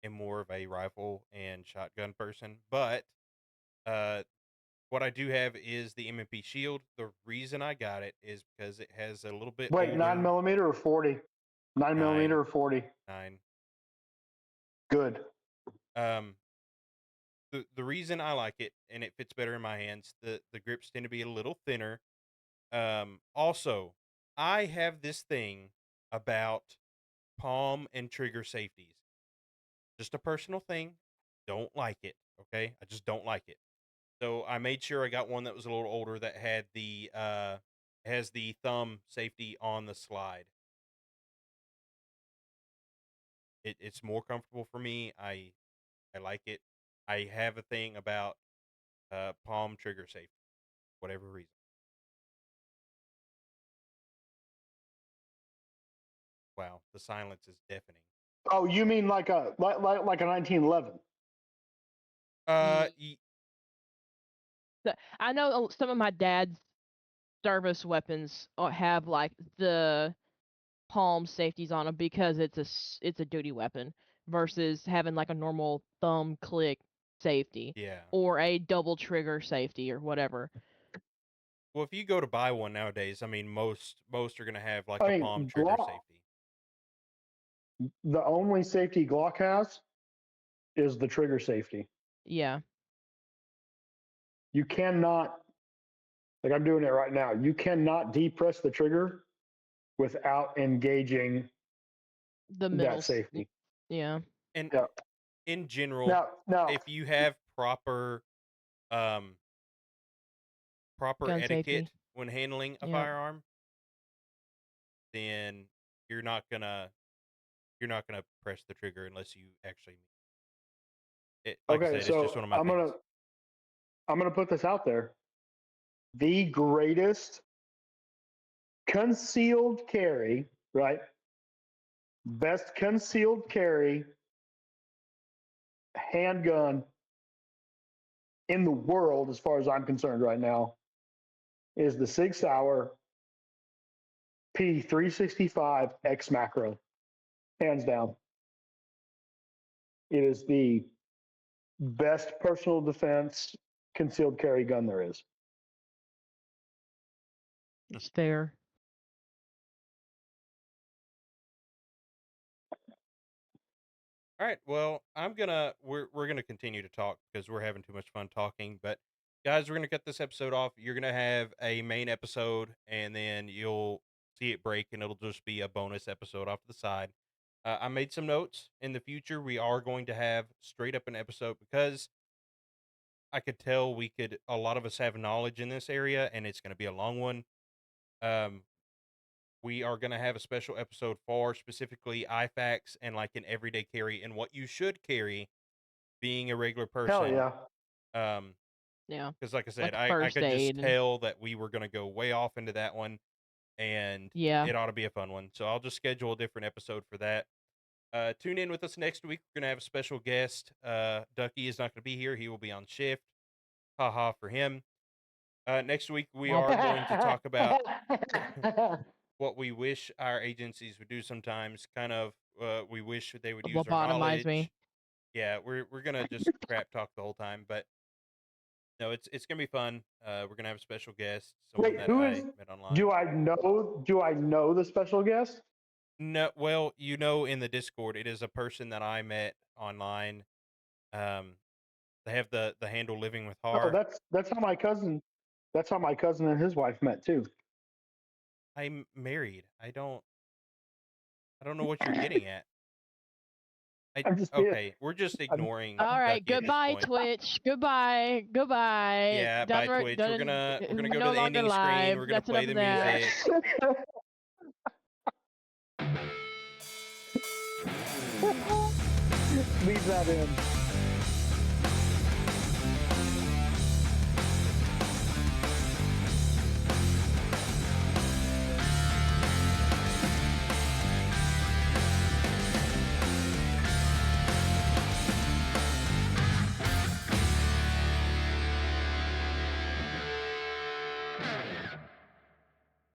am more of a rifle and shotgun person, but uh, what I do have is the MMP Shield. The reason I got it is because it has a little bit Wait, nine older millimeter or 40? 9 millimeter nine or 40? nine. Good. Um, the reason I like it and it fits better in my hands, the grips tend to be a little thinner. Also, I have this thing about palm and trigger safeties. Just a personal thing. Don't like it. Okay, I just don't like it. So I made sure I got one that was a little older that had the has the thumb safety on the slide. It's more comfortable for me. I like it. I have a thing about palm trigger safety, whatever reason. Wow, the silence is deafening. Oh, you mean like a 1911? Ye- Y- I know some of my dad's service weapons have like the palm safeties on them because it's a duty weapon versus having like a normal thumb click safety yeah. or a double trigger safety or whatever. Well, if you go to buy one nowadays, I mean, most are gonna have like I a palm mean, trigger Glock. safety. The only safety Glock has is the trigger safety. Yeah, You cannot, like I'm doing it right now. You cannot depress the trigger without engaging the that middle. safety. Yeah, And Yeah. in general, Now, if you have um proper gun etiquette safety. when handling a Yeah. firearm, then you're not gonna you're not gonna press the trigger unless you actually it. Like I okay, said, it's just so one of my things. I'm gonna put this out there. The greatest concealed carry, right? Best concealed carry handgun in the world, as far as I'm concerned right now, is the Sig Sauer P365 X Macro, hands down. It is the best personal defense concealed carry gun there is. It's fair. All right. Well, we're gonna continue to talk because we're having too much fun talking. But guys, we're gonna cut this episode off. You're gonna have a main episode, and then you'll see it break, and it'll just be a bonus episode off to the side. I made some notes. In the future, we are going to have straight up an episode because I could tell a lot of us have knowledge in this area, and it's gonna be a long one. Um, we are going to have a special episode for specifically IFACs and like an everyday carry and what you should carry being a regular Hell person. yeah. Um, Yeah, because like I said, like I first could just aid and tell that we were going to go way off into that one, and yeah. it ought to be a fun one. So I'll just schedule a different episode for that. Tune in with us next week. We're going to have a special guest. Ducky is not going to be here. He will be on shift. Haha for him. Next week, we Womp. are going to talk about what we wish our agencies would do sometimes. Kind of, we wish they would use our Lobotomize me. knowledge. Yeah, we're gonna just crap talk the whole time, but no, it's gonna be fun. We're gonna have a special guest, someone Wait, that who is? I met online. Do I know the special guest? No, well, in the Discord, it is a person that I met online. Um, they have the handle Living with Oh, Har. that's how my cousin. That's how my cousin and his wife met too. I'm married. I don't know what you're getting at. I'm just being. Okay, we're just I'm, ignoring All right, Ducky at this goodbye point. Twitch. Goodbye. Goodbye. Yeah, by Done. Twitch. Done. We're gonna go to No the longer ending screen. live. We're gonna That's enough play of the that. music. leave that in.